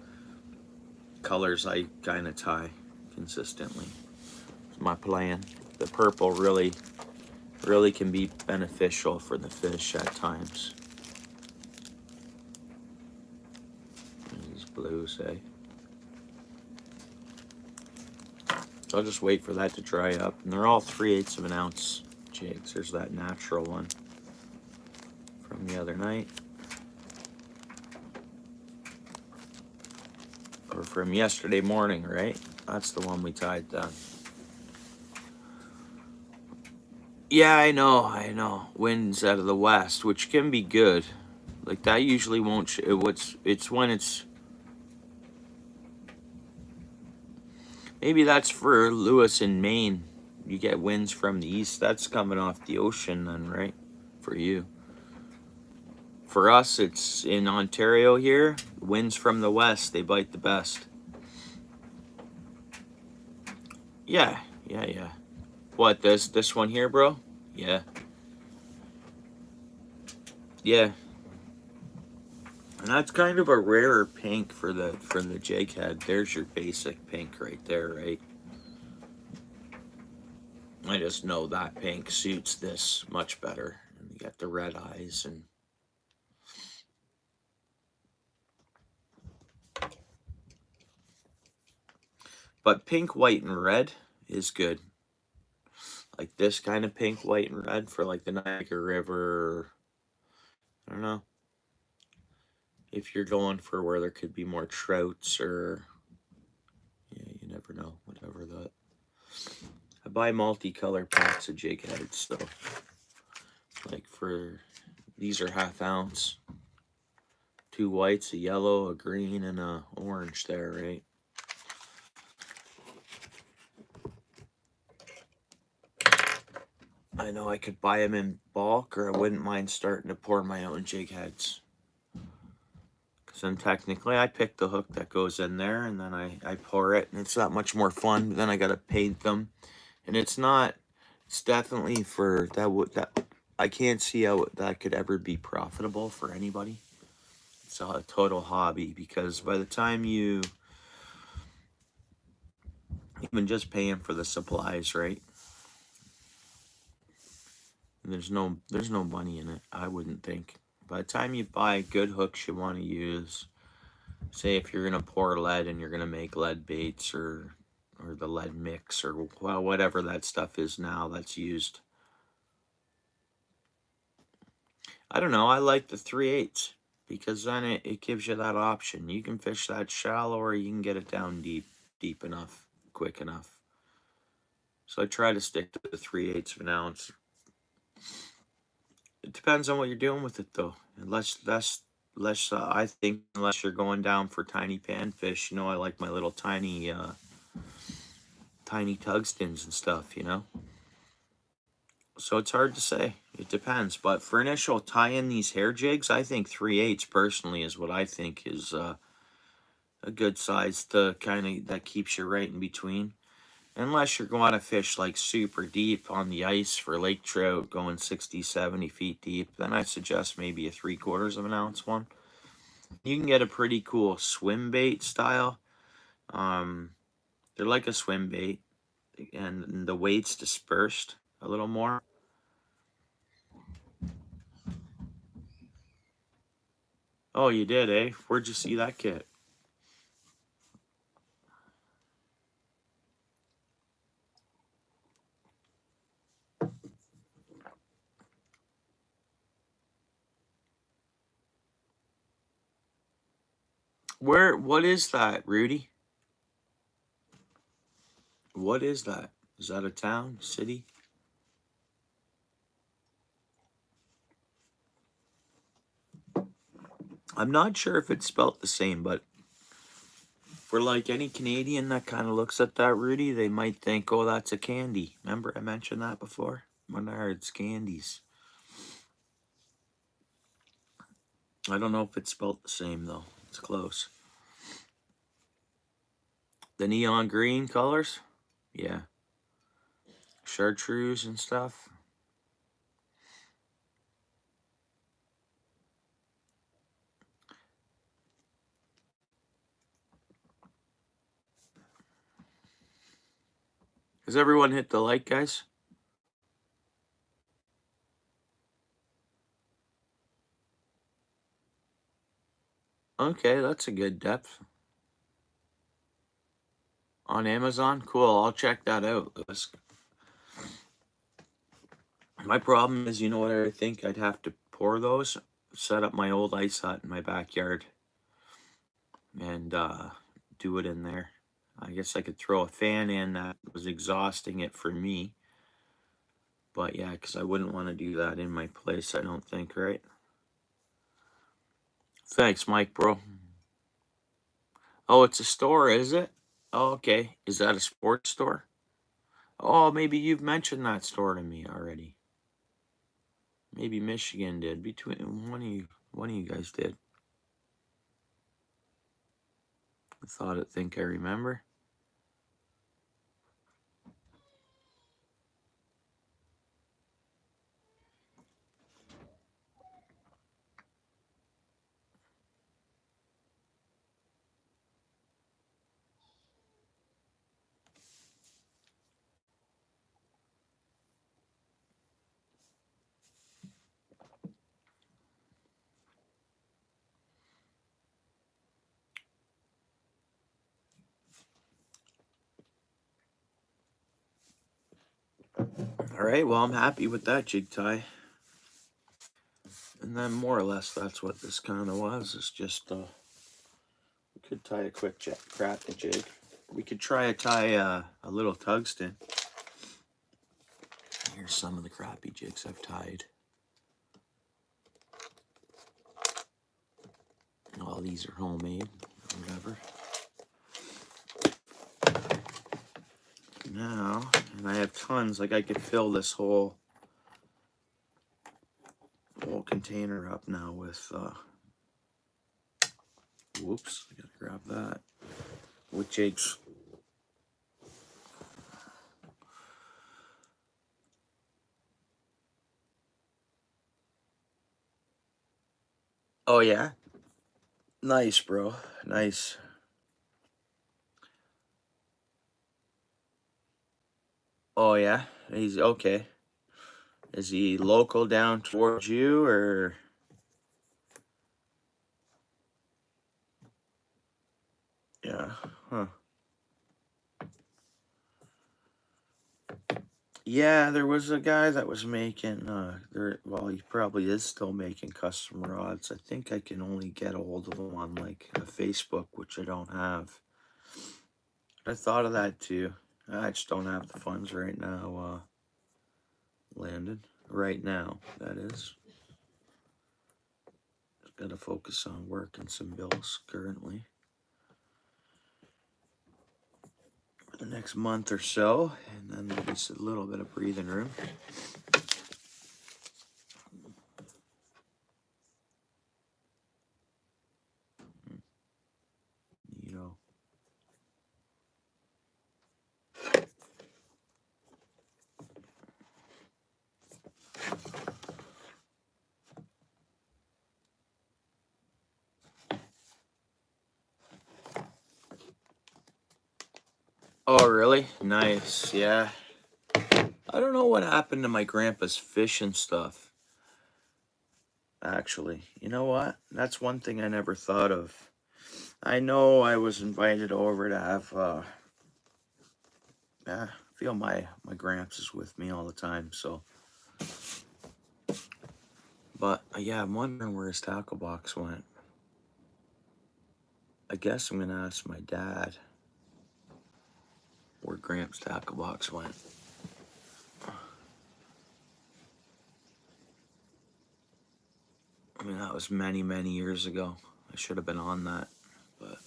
colors I kind of tie consistently. It's my plan. The purple really can be beneficial for the fish at times. These blues, eh? So I'll just wait for that to dry up. And they're all 3/8 of an ounce jigs. There's that natural one from the other night. Or from yesterday morning, right? That's the one we tied down. Yeah, I know. Winds out of the west, which can be good. Like that usually won't. It's when it's. Maybe that's for Lewis in Maine. You get winds from the east. That's coming off the ocean, then, right? For you. For us, it's in Ontario here. Winds from the west, they bite the best. Yeah. What, this one here, bro? Yeah. Yeah. And that's kind of a rarer pink for the jig head. There's your basic pink right there, right? I just know that pink suits this much better. And you got the red eyes and but pink, white, and red is good. Like this kind of pink, white, and red for like the Niagara River. I don't know. If you're going for where there could be more trouts or, yeah, you never know. Whatever that. I buy multicolor packs of jig heads, so like for These are 1/2 ounce. 2 whites, a yellow, a green, and a orange there, right? I know I could buy them in bulk, or I wouldn't mind starting to pour my own jig heads. Because then technically I pick the hook that goes in there, and then I pour it, and it's that much more fun. But then I got to paint them. And it's definitely for that I can't see how that could ever be profitable for anybody. It's a total hobby, because by the time you even just paying for the supplies, right? There's no money in it, I wouldn't think. By the time you buy good hooks you want to use, say if you're gonna pour lead and you're gonna make lead baits or the lead mix or well, whatever that stuff is now that's used. I don't know, I like the 3/8 because then it gives you that option. You can fish that shallow, or you can get it down deep enough, quick enough. So I try to stick to the 3/8 of an ounce. It depends on what you're doing with it, though. I think, unless you're going down for tiny panfish, you know, I like my little tiny tungstens and stuff, you know. So it's hard to say. It depends. But for initial tie-in these hair jigs, I think 3/8 personally is what I think is a good size to kind of that keeps you right in between. Unless you're going to fish like super deep on the ice for lake trout, going 60, 70 feet deep, then I suggest maybe a 3/4 of an ounce one. You can get a pretty cool swim bait style. They're like a swim bait, and the weight's dispersed a little more. Oh, you did, eh? Where'd you see that kit? What is that, Rudy? What is that? Is that a town, city? I'm not sure if it's spelt the same, but for like any Canadian that kind of looks at that, Rudy, they might think, oh, that's a candy. Remember I mentioned that before? Menard's candies. I don't know if it's spelt the same, though. It's close. The neon green colors? Yeah. Chartreuse and stuff. Has everyone hit the like, guys? Okay, that's a good depth. On Amazon? Cool, I'll check that out. My problem is, you know what I think? I'd have to pour those, set up my old ice hut in my backyard, and do it in there. I guess I could throw a fan in that was exhausting it for me. But yeah, because I wouldn't want to do that in my place, I don't think, right? Thanks, Mike, bro. Oh, it's a store, is it? Oh, okay. Is that a sports store? Oh, maybe you've mentioned that store to me already. Maybe Michigan did. Between one of you guys did. I think I remember. All right, well, I'm happy with that jig tie. And then more or less that's what this kind of was. It's just, we could tie a quick crappie jig. We could try to tie a little tungsten. Here's some of the crappie jigs I've tied. these are homemade or whatever. Now, and I have tons, like I could fill this whole container up now with, whoops, I gotta grab that, with jigs. Oh yeah? Nice, bro. Nice. Oh yeah? He's okay. Is he local down towards you, or? Yeah. Huh. Yeah, there was a guy that was making, well, he probably is still making custom rods. I think I can only get a hold of him on, like, Facebook, which I don't have. I thought of that, too. I just don't have the funds right now, Landon. Right now, that is. Just gotta focus on work and some bills currently. For the next month or so, and then there'll be a little bit of breathing room. You know. Oh, really? Nice, yeah. I don't know what happened to my grandpa's fishing stuff, actually. You know what? That's one thing I never thought of. I know I was invited over to have, I feel my gramps is with me all the time, so. But, yeah, I'm wondering where his tackle box went. I guess I'm gonna ask my dad where Gramps' tackle box went. I mean, that was many, many years ago. I should have been on that, but.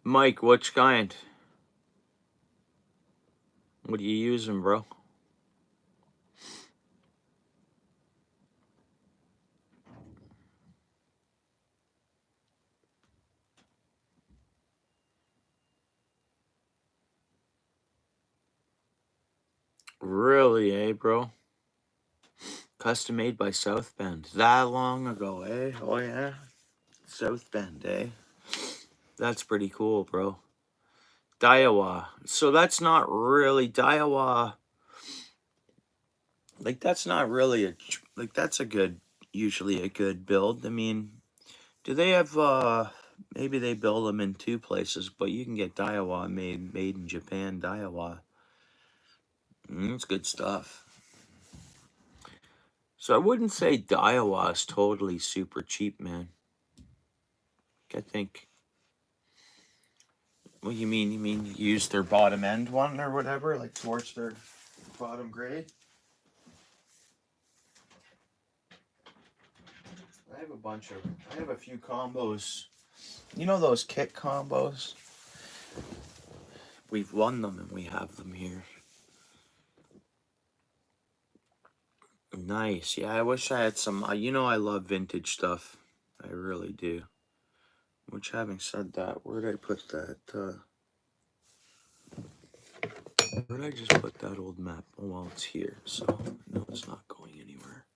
Mike, which kind? What are you using, bro? Really, eh, bro? Custom made by South Bend. That long ago, eh? Oh, yeah. South Bend, eh? That's pretty cool, bro. Daiwa. So that's not really Daiwa. Like, that's not really a. Like, that's a good. Usually a good build. I mean, do they have. Maybe they build them in two places, but you can get Daiwa made in Japan, Daiwa. It's good stuff. So I wouldn't say Daiwa is totally super cheap, man. I think. What you mean? You mean use their bottom end one or whatever, like towards their bottom grade? I have a few combos. You know those kit combos? We've won them and we have them here. Nice. Yeah, I wish I had some. You know, I love vintage stuff. I really do. Which, having said that, where did I put that? Where did I just put that old map? Oh, well, it's here, so no, it's not going anywhere.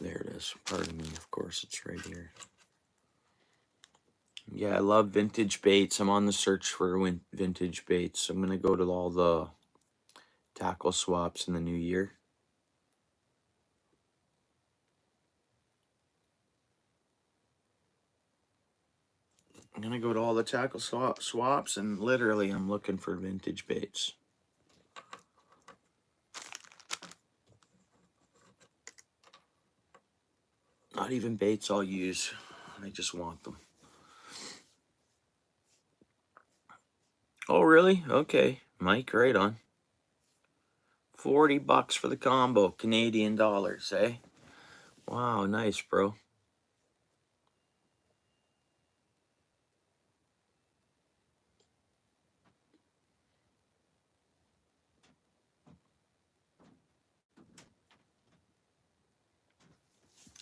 There it is. Pardon me, of course, it's right here. Yeah, I love vintage baits. I'm on the search for vintage baits. I'm going to go to all the tackle swaps in the new year. I'm going to go to all the tackle swaps, and literally I'm looking for vintage baits. Not even baits I'll use. I just want them. Oh, really? Okay. Mike, right on. 40 bucks for the combo. Canadian dollars, eh? Wow, nice, bro.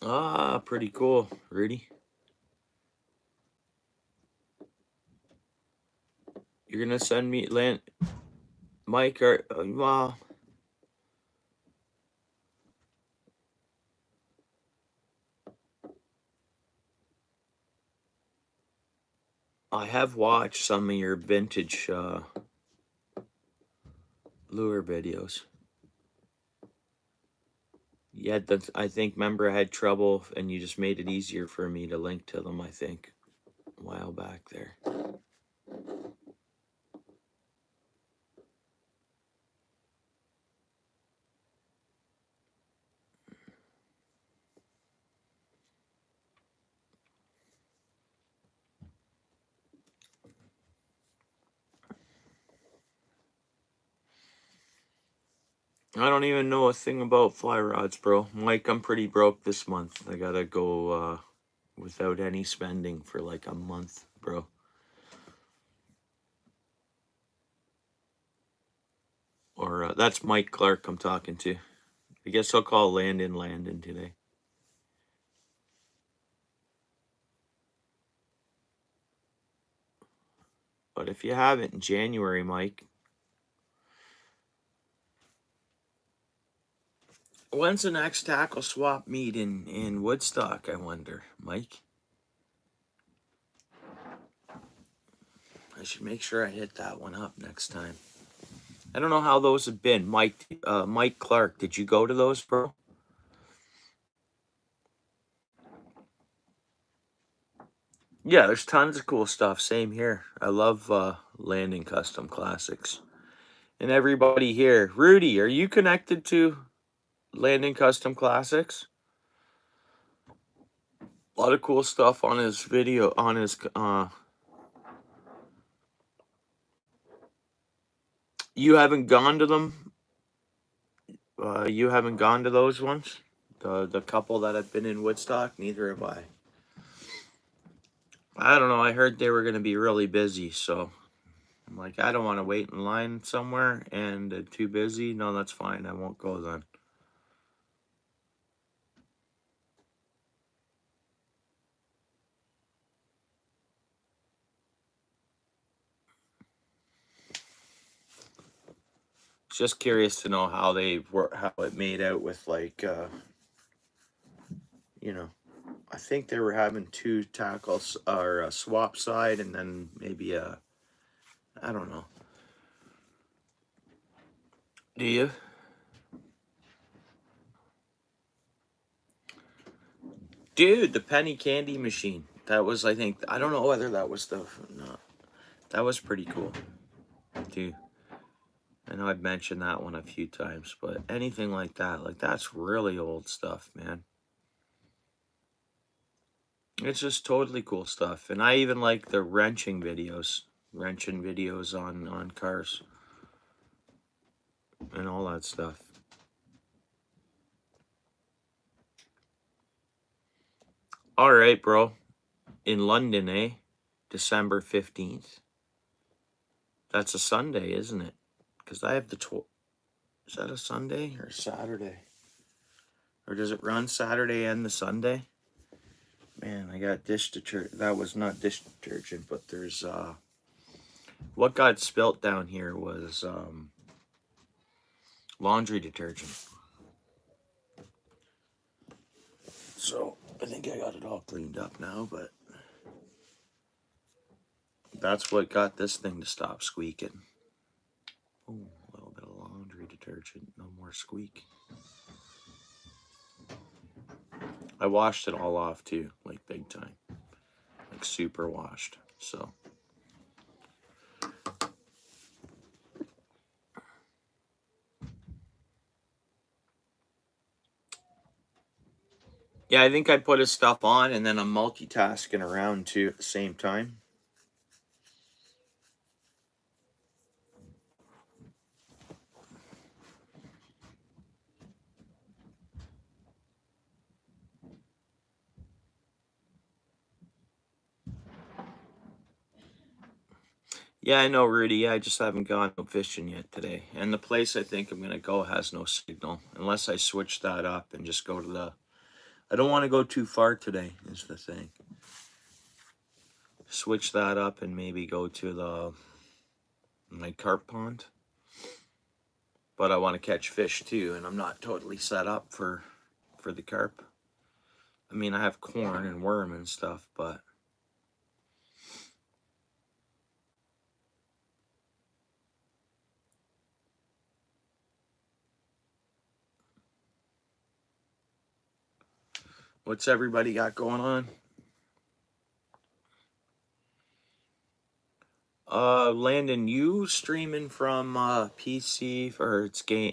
Ah, pretty cool. Rudy? You're gonna send me land, Mike, or well, I have watched some of your vintage lure videos. Yeah, I think member had trouble, and you just made it easier for me to link to them. I think a while back there. I don't even know a thing about fly rods, bro. Mike, I'm pretty broke this month. I gotta go without any spending for like a month, bro. Or that's Mike Clark I'm talking to. I guess I'll call Landon today. But if you haven't in January, Mike, when's the next tackle swap meet in Woodstock, I wonder, Mike? I should make sure I hit that one up next time. I don't know how those have been. Mike Clark, did you go to those, bro? Yeah, there's tons of cool stuff. Same here. I love landing custom classics. And everybody here, Rudy, are you connected to Landing Custom Classics? A lot of cool stuff on his video, on his you haven't gone to them? You haven't gone to those ones? The couple that have been in Woodstock? Neither have I. I don't know. I heard they were going to be really busy, so I'm like, I don't want to wait in line somewhere and too busy. No, that's fine. I won't go then. Just curious to know how how it made out with like, you know, I think they were having two tackles or a swap side and then maybe I don't know. Do you? Dude, the penny candy machine. That was, I think, I don't know whether that was no, that was pretty cool, too. I know I've mentioned that one a few times, but anything like that's really old stuff, man. It's just totally cool stuff. And I even like the wrenching videos on cars and all that stuff. All right, bro. In London, eh? December 15th. That's a Sunday, isn't it? Because I have is that a Sunday or Saturday? Or does it run Saturday and the Sunday? Man, I got dish detergent. That was not dish detergent, but there's what got spilt down here was laundry detergent. So I think I got it all cleaned up now, but that's what got this thing to stop squeaking. Oh, a little bit of laundry detergent, no more squeak. I washed it all off too, like big time, like super washed. So Yeah, I think I put his stuff on and then I'm multitasking around too at the same time. Yeah, I know, Rudy. I just haven't gone out fishing yet today. And the place I think I'm going to go has no signal unless I switch that up and just go to the. I don't want to go too far today, is the thing. Switch that up and maybe go to my carp pond. But I want to catch fish too, and I'm not totally set up for the carp. I mean, I have corn and worm and stuff, but what's everybody got going on? Landon, you streaming from PC or it's game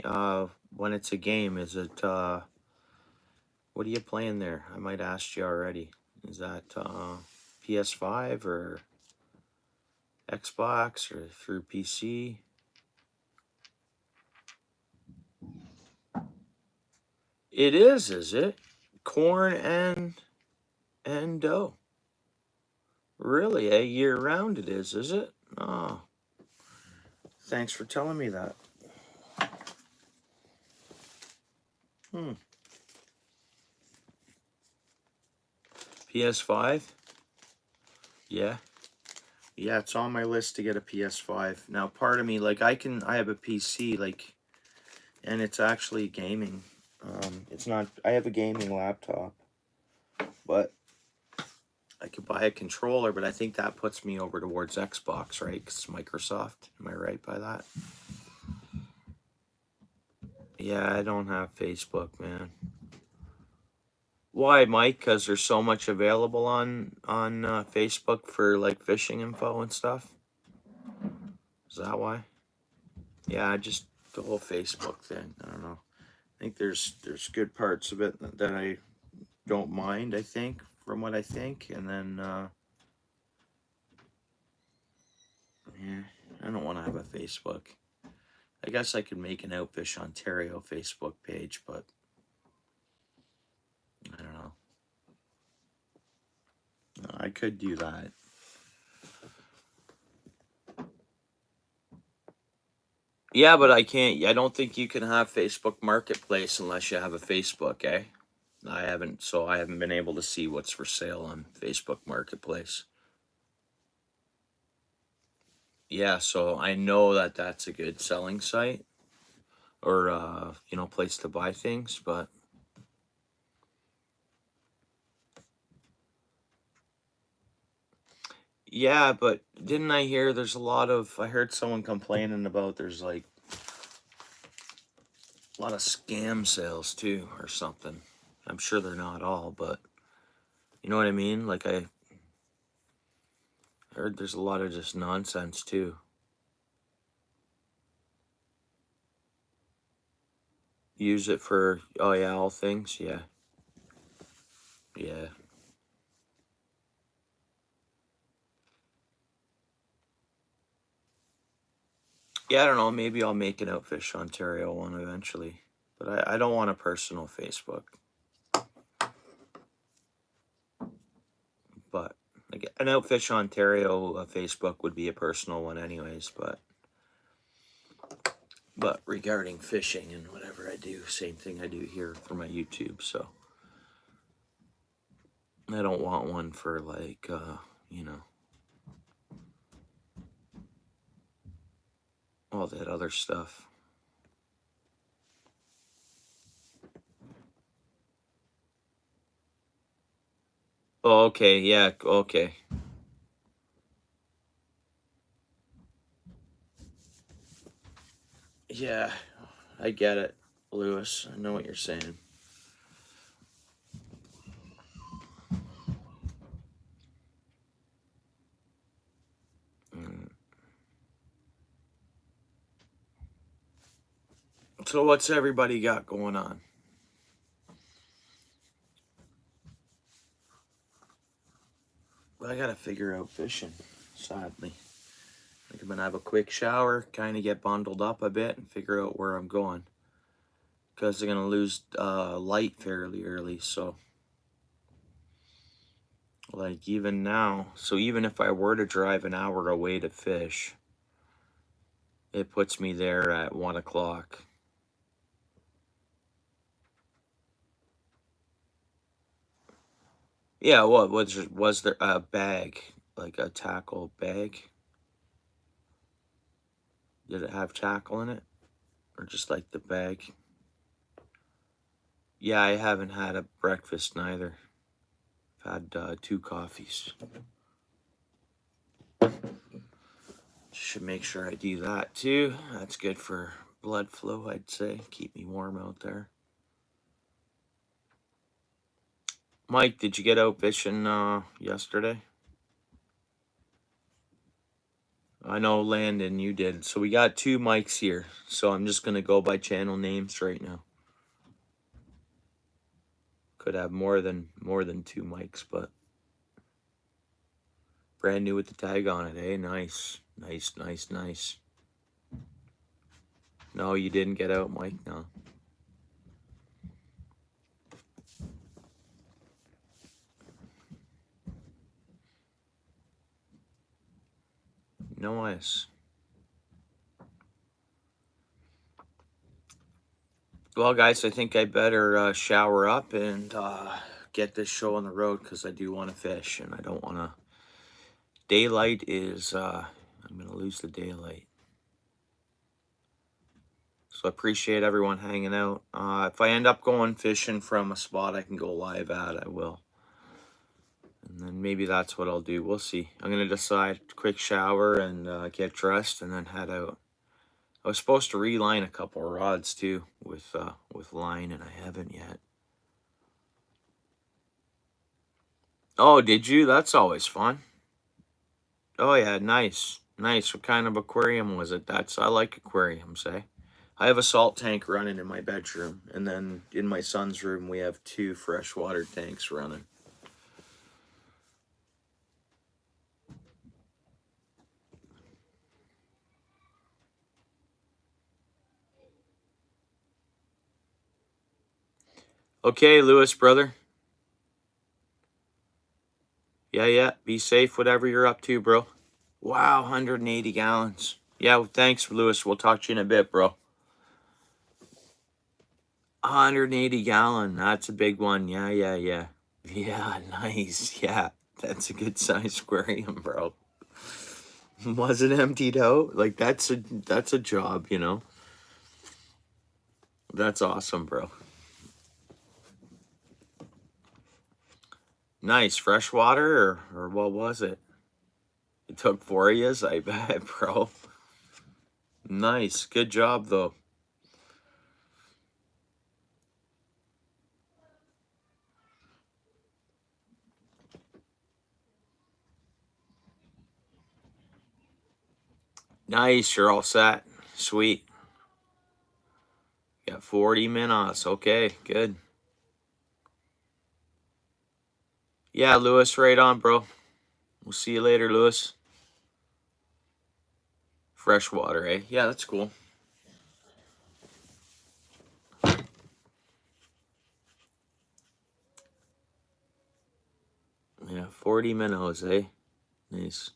when it's a game, is it what are you playing there? I might ask you already. Is that PS5 or Xbox or through PC? It is it? Corn and dough. Really? A year round it is it? Oh. Thanks for telling me that. Hmm. PS5? Yeah. Yeah, it's on my list to get a PS5. Now, part of me, like, I have a PC, like, and it's actually gaming. It's not, I have a gaming laptop, but I could buy a controller, but I think that puts me over towards Xbox, right? Because it's Microsoft. Am I right by that? Yeah, I don't have Facebook, man. Why, Mike? Because there's so much available on Facebook for like fishing info and stuff. Is that why? Yeah, just the whole Facebook thing. I don't know. I think there's good parts of it that I don't mind. I think from what I think, and then yeah, I don't want to have a Facebook. I guess I could make an OUTFISH Ontario Facebook page, but I don't know. I could do that. Yeah, but I can't. I don't think you can have Facebook Marketplace unless you have a Facebook, eh? I haven't, so I haven't been able to see what's for sale on Facebook Marketplace. Yeah, so I know that that's a good selling site or place to buy things, but yeah, but didn't I hear there's a lot of, I heard someone complaining about there's like a lot of scam sales too or something. I'm sure they're not all, but you know what I mean? Like I heard there's a lot of just nonsense too. Use it for, oh yeah, all things, yeah. Yeah. Yeah, I don't know, maybe I'll make an OUTFISH Ontario one eventually. But I don't want a personal Facebook. But like an OUTFISH Ontario Facebook would be a personal one anyways, but regarding fishing and whatever I do, same thing I do here for my YouTube, so I don't want one for like all that other stuff. Oh, okay, yeah, okay. Yeah, I get it, Lewis. I know what you're saying. Mm. So what's everybody got going on? But I gotta figure out fishing, sadly. I think I'm gonna have a quick shower, kind of get bundled up a bit, and figure out where I'm going. Because I'm gonna lose light fairly early, so like even now, so even if I were to drive an hour away to fish, it puts me there at 1 o'clock. Yeah, what was there a bag, like a tackle bag? Did it have tackle in it, or just like the bag? Yeah, I haven't had a breakfast neither. I've had 2 coffees. Should make sure I do that too. That's good for blood flow, I'd say. Keep me warm out there. Mike, did you get out fishing yesterday? I know Landon, you did. So we got 2 mics here. So I'm just gonna go by channel names right now. Could have more than 2 mics, but brand new with the tag on it, eh? Nice. Nice. No, you didn't get out, Mike, no. Nice. Well, guys, I think I better shower up and get this show on the road because I do want to fish and I don't want to. Daylight is, I'm going to lose the daylight. So I appreciate everyone hanging out. If I end up going fishing from a spot I can go live at, I will. And then maybe that's what I'll do. We'll see. I'm going to decide, quick shower and get dressed and then head out. I was supposed to reline a couple of rods too with line, and I haven't yet. Oh, did you? That's always fun. Oh yeah, nice. What kind of aquarium was it? I like aquariums, eh? I have a salt tank running in my bedroom, and then in my son's room we have 2 freshwater tanks running. Okay, Lewis, brother. Yeah. Be safe, whatever you're up to, bro. Wow, 180 gallons. Yeah, thanks, Lewis. We'll talk to you in a bit, bro. 180 gallon. That's a big one. Yeah. Yeah, nice. Yeah, that's a good size aquarium, bro. Was it emptied out? Like that's a job, you know. That's awesome, bro. Nice freshwater or what was it? It took 4 years, I bet, bro. Nice, good job though. Nice, you're all set. Sweet. Got 40 minutes. Okay, good. Yeah, Lewis, right on, bro. We'll see you later, Lewis. Freshwater, eh? Yeah, that's cool. Yeah, 40 minnows, eh? Nice.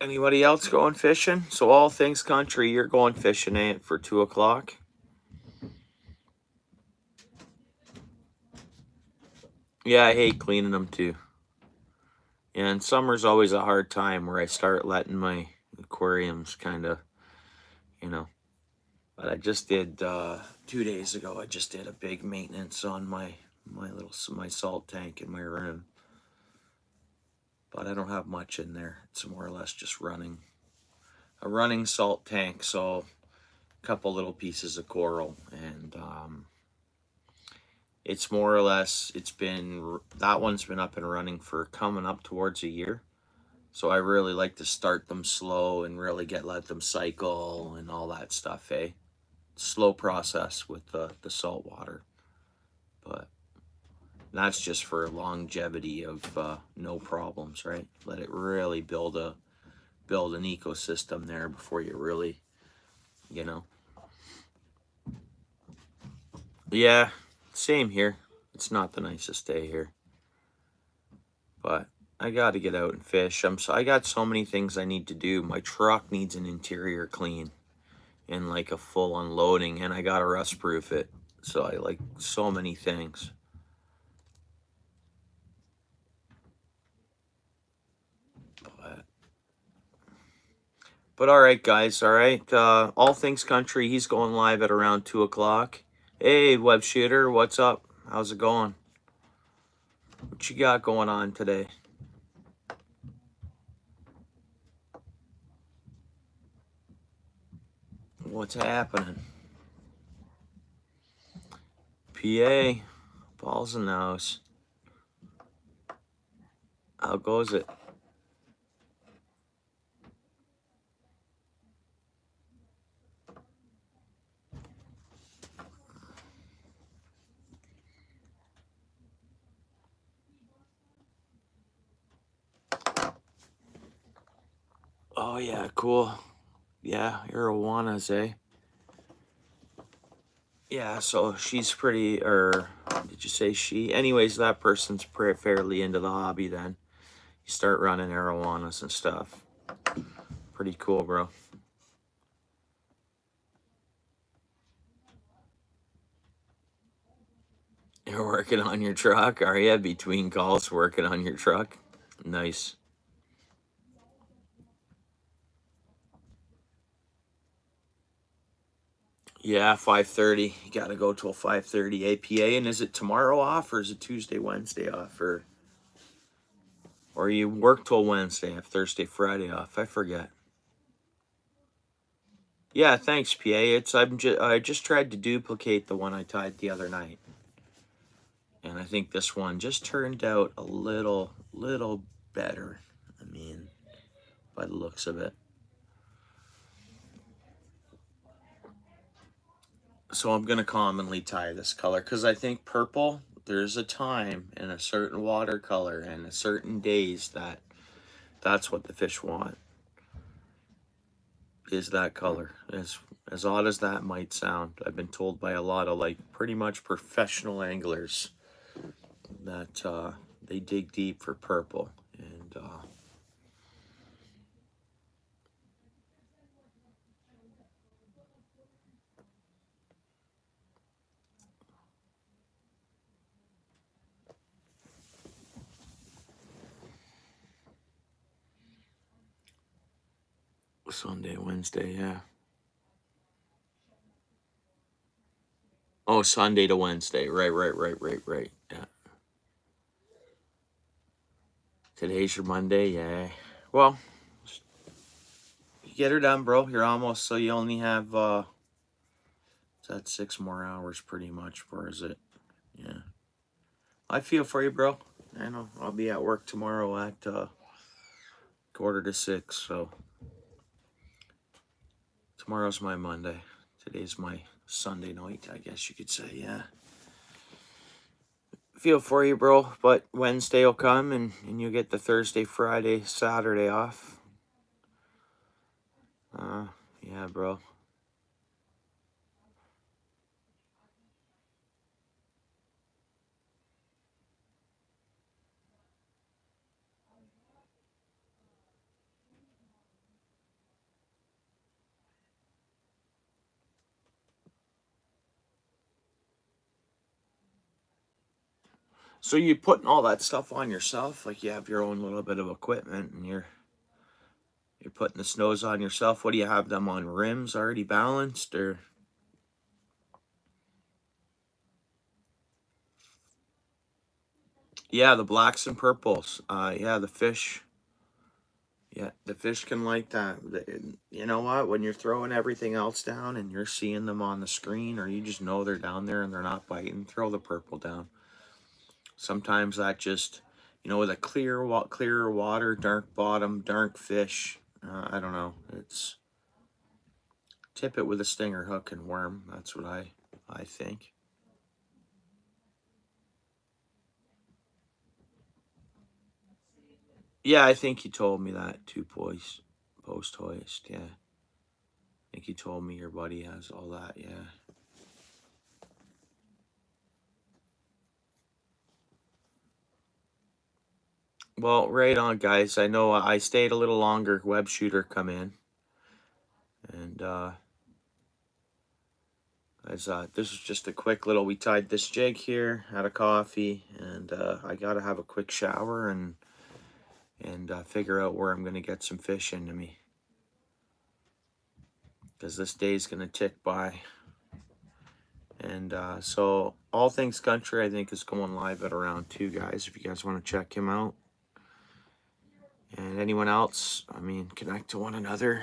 Anybody else going fishing? So all things country, you're going fishing, eh? For 2 o'clock? Yeah, I hate cleaning them too. Yeah, and summer's always a hard time where I start letting my aquariums kind of, you know. But I just did 2 days ago. I just did a big maintenance on my salt tank in my room. But I don't have much in there. It's more or less just a running salt tank. So a couple little pieces of coral, and it's more or less, that one's been up and running for coming up towards a year. So I really like to start them slow and really let them cycle and all that stuff, eh? slow process with the salt water. But that's just for longevity of no problems, right? Let it really build an ecosystem there before you really, you know. Yeah, same here. It's not the nicest day here, but I got to get out and fish. I got so many things I need to do. My truck needs an interior clean and like a full unloading, and I got to rust proof it. So I like so many things. But all right, guys. All right. All Things Country. He's going live at around 2 o'clock. Hey, Web Shooter. What's up? How's it going? What you got going on today? What's happening? PA. Balls in the house. How goes it? Oh, yeah. Cool. Yeah. Arowanas, eh? Yeah, so she's pretty, or did you say she? Anyways, that person's fairly into the hobby then. You start running arowanas and stuff. Pretty cool, bro. You're working on your truck, are you? Between calls, working on your truck? Nice. Yeah, 5:30. You gotta go till 5:30 APA. And is it tomorrow off, or is it Tuesday, Wednesday off, or you work till Wednesday, have Thursday, Friday off? I forget. Yeah, thanks, PA. I just tried to duplicate the one I tied the other night. And I think this one just turned out a little better. I mean, by the looks of it. So I'm going to commonly tie this color because I think purple, there's a time and a certain watercolor and a certain days that's what the fish want, is that color. As odd as that might sound, I've been told by a lot of like pretty much professional anglers that they dig deep for purple. And Sunday, Wednesday, yeah. Oh, Sunday to Wednesday. Right. Yeah. Today's your Monday, yeah. Well, you get her done, bro. You're almost, so you only have that's 6 more hours pretty much, or is it? Yeah. I feel for you, bro. I know. I'll be at work tomorrow at 5:45, so tomorrow's my Monday. Today's my Sunday night, I guess you could say, yeah. Feel for you, bro, but Wednesday will come and you'll get the Thursday, Friday, Saturday off. Yeah, bro. So you putting all that stuff on yourself? Like you have your own little bit of equipment and you're putting the snows on yourself. What do you have them on, rims already balanced, or? Yeah, the blacks and purples. Yeah, the fish. Yeah, the fish can like that. You know what? When you're throwing everything else down and you're seeing them on the screen, or you just know they're down there and they're not biting, throw the purple down. Sometimes that just, with a clearer water, dark bottom, dark fish. I don't know. It's Tip it with a stinger hook and worm. That's what I think. Yeah, I think you told me that too, post hoist. Yeah, I think you told me your buddy has all that. Yeah. Well, right on, guys. I know I stayed a little longer. Web shooter come in, and this was just a quick little. We tied this jig here, had a coffee, and I gotta have a quick shower and figure out where I'm gonna get some fish into me, because this day's gonna tick by. And so all things country, I think, is going live at around 2, guys. If you guys want to check him out, and anyone else, I mean, connect to one another,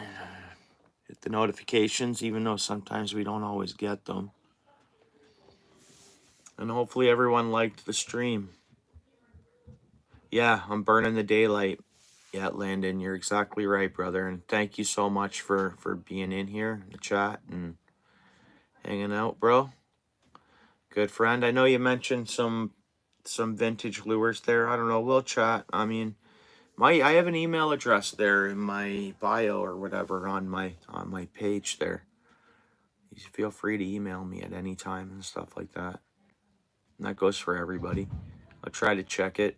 hit the notifications, even though sometimes we don't always get them. And hopefully everyone liked the stream. Yeah, I'm burning the daylight. Yeah, Landon, you're exactly right, brother. And thank you so much for being in here in the chat and hanging out, bro. Good friend. I know you mentioned some vintage lures there. I don't know. We'll chat. I mean, I have an email address there in my bio or whatever on my page there. You feel free to email me at any time and stuff like that. And that goes for everybody. I'll try to check it.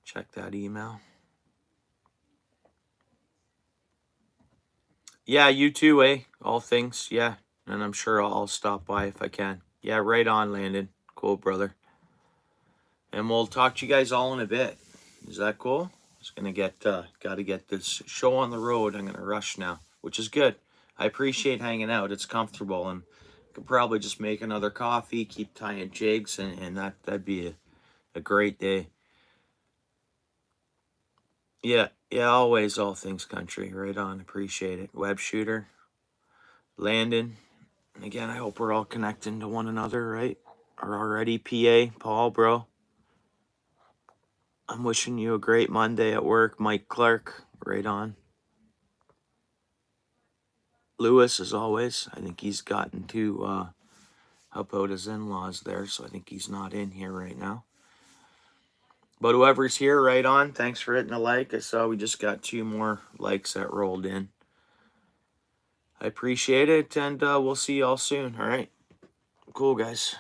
Check that email. Yeah, you too, eh? All things, yeah. And I'm sure I'll stop by if I can. Yeah, right on, Landon. Cool, brother. And we'll talk to you guys all in a bit. Is that cool? Just gonna gotta get this show on the road. I'm gonna rush now, which is good. I appreciate hanging out. It's comfortable, and could probably just make another coffee, keep tying jigs, and that'd be a great day. Yeah, always all things country. Right on. Appreciate it. Web shooter, Landon. And again, I hope we're all connecting to one another, right? Or already, PA, Paul, bro. I'm wishing you a great Monday at work. Mike Clark, right on. Lewis, as always. I think he's gotten to help out his in-laws there, so I think he's not in here right now. But whoever's here, right on. Thanks for hitting a like. I saw we just got 2 more likes that rolled in. I appreciate it, and we'll see y'all soon, all right? Cool, guys.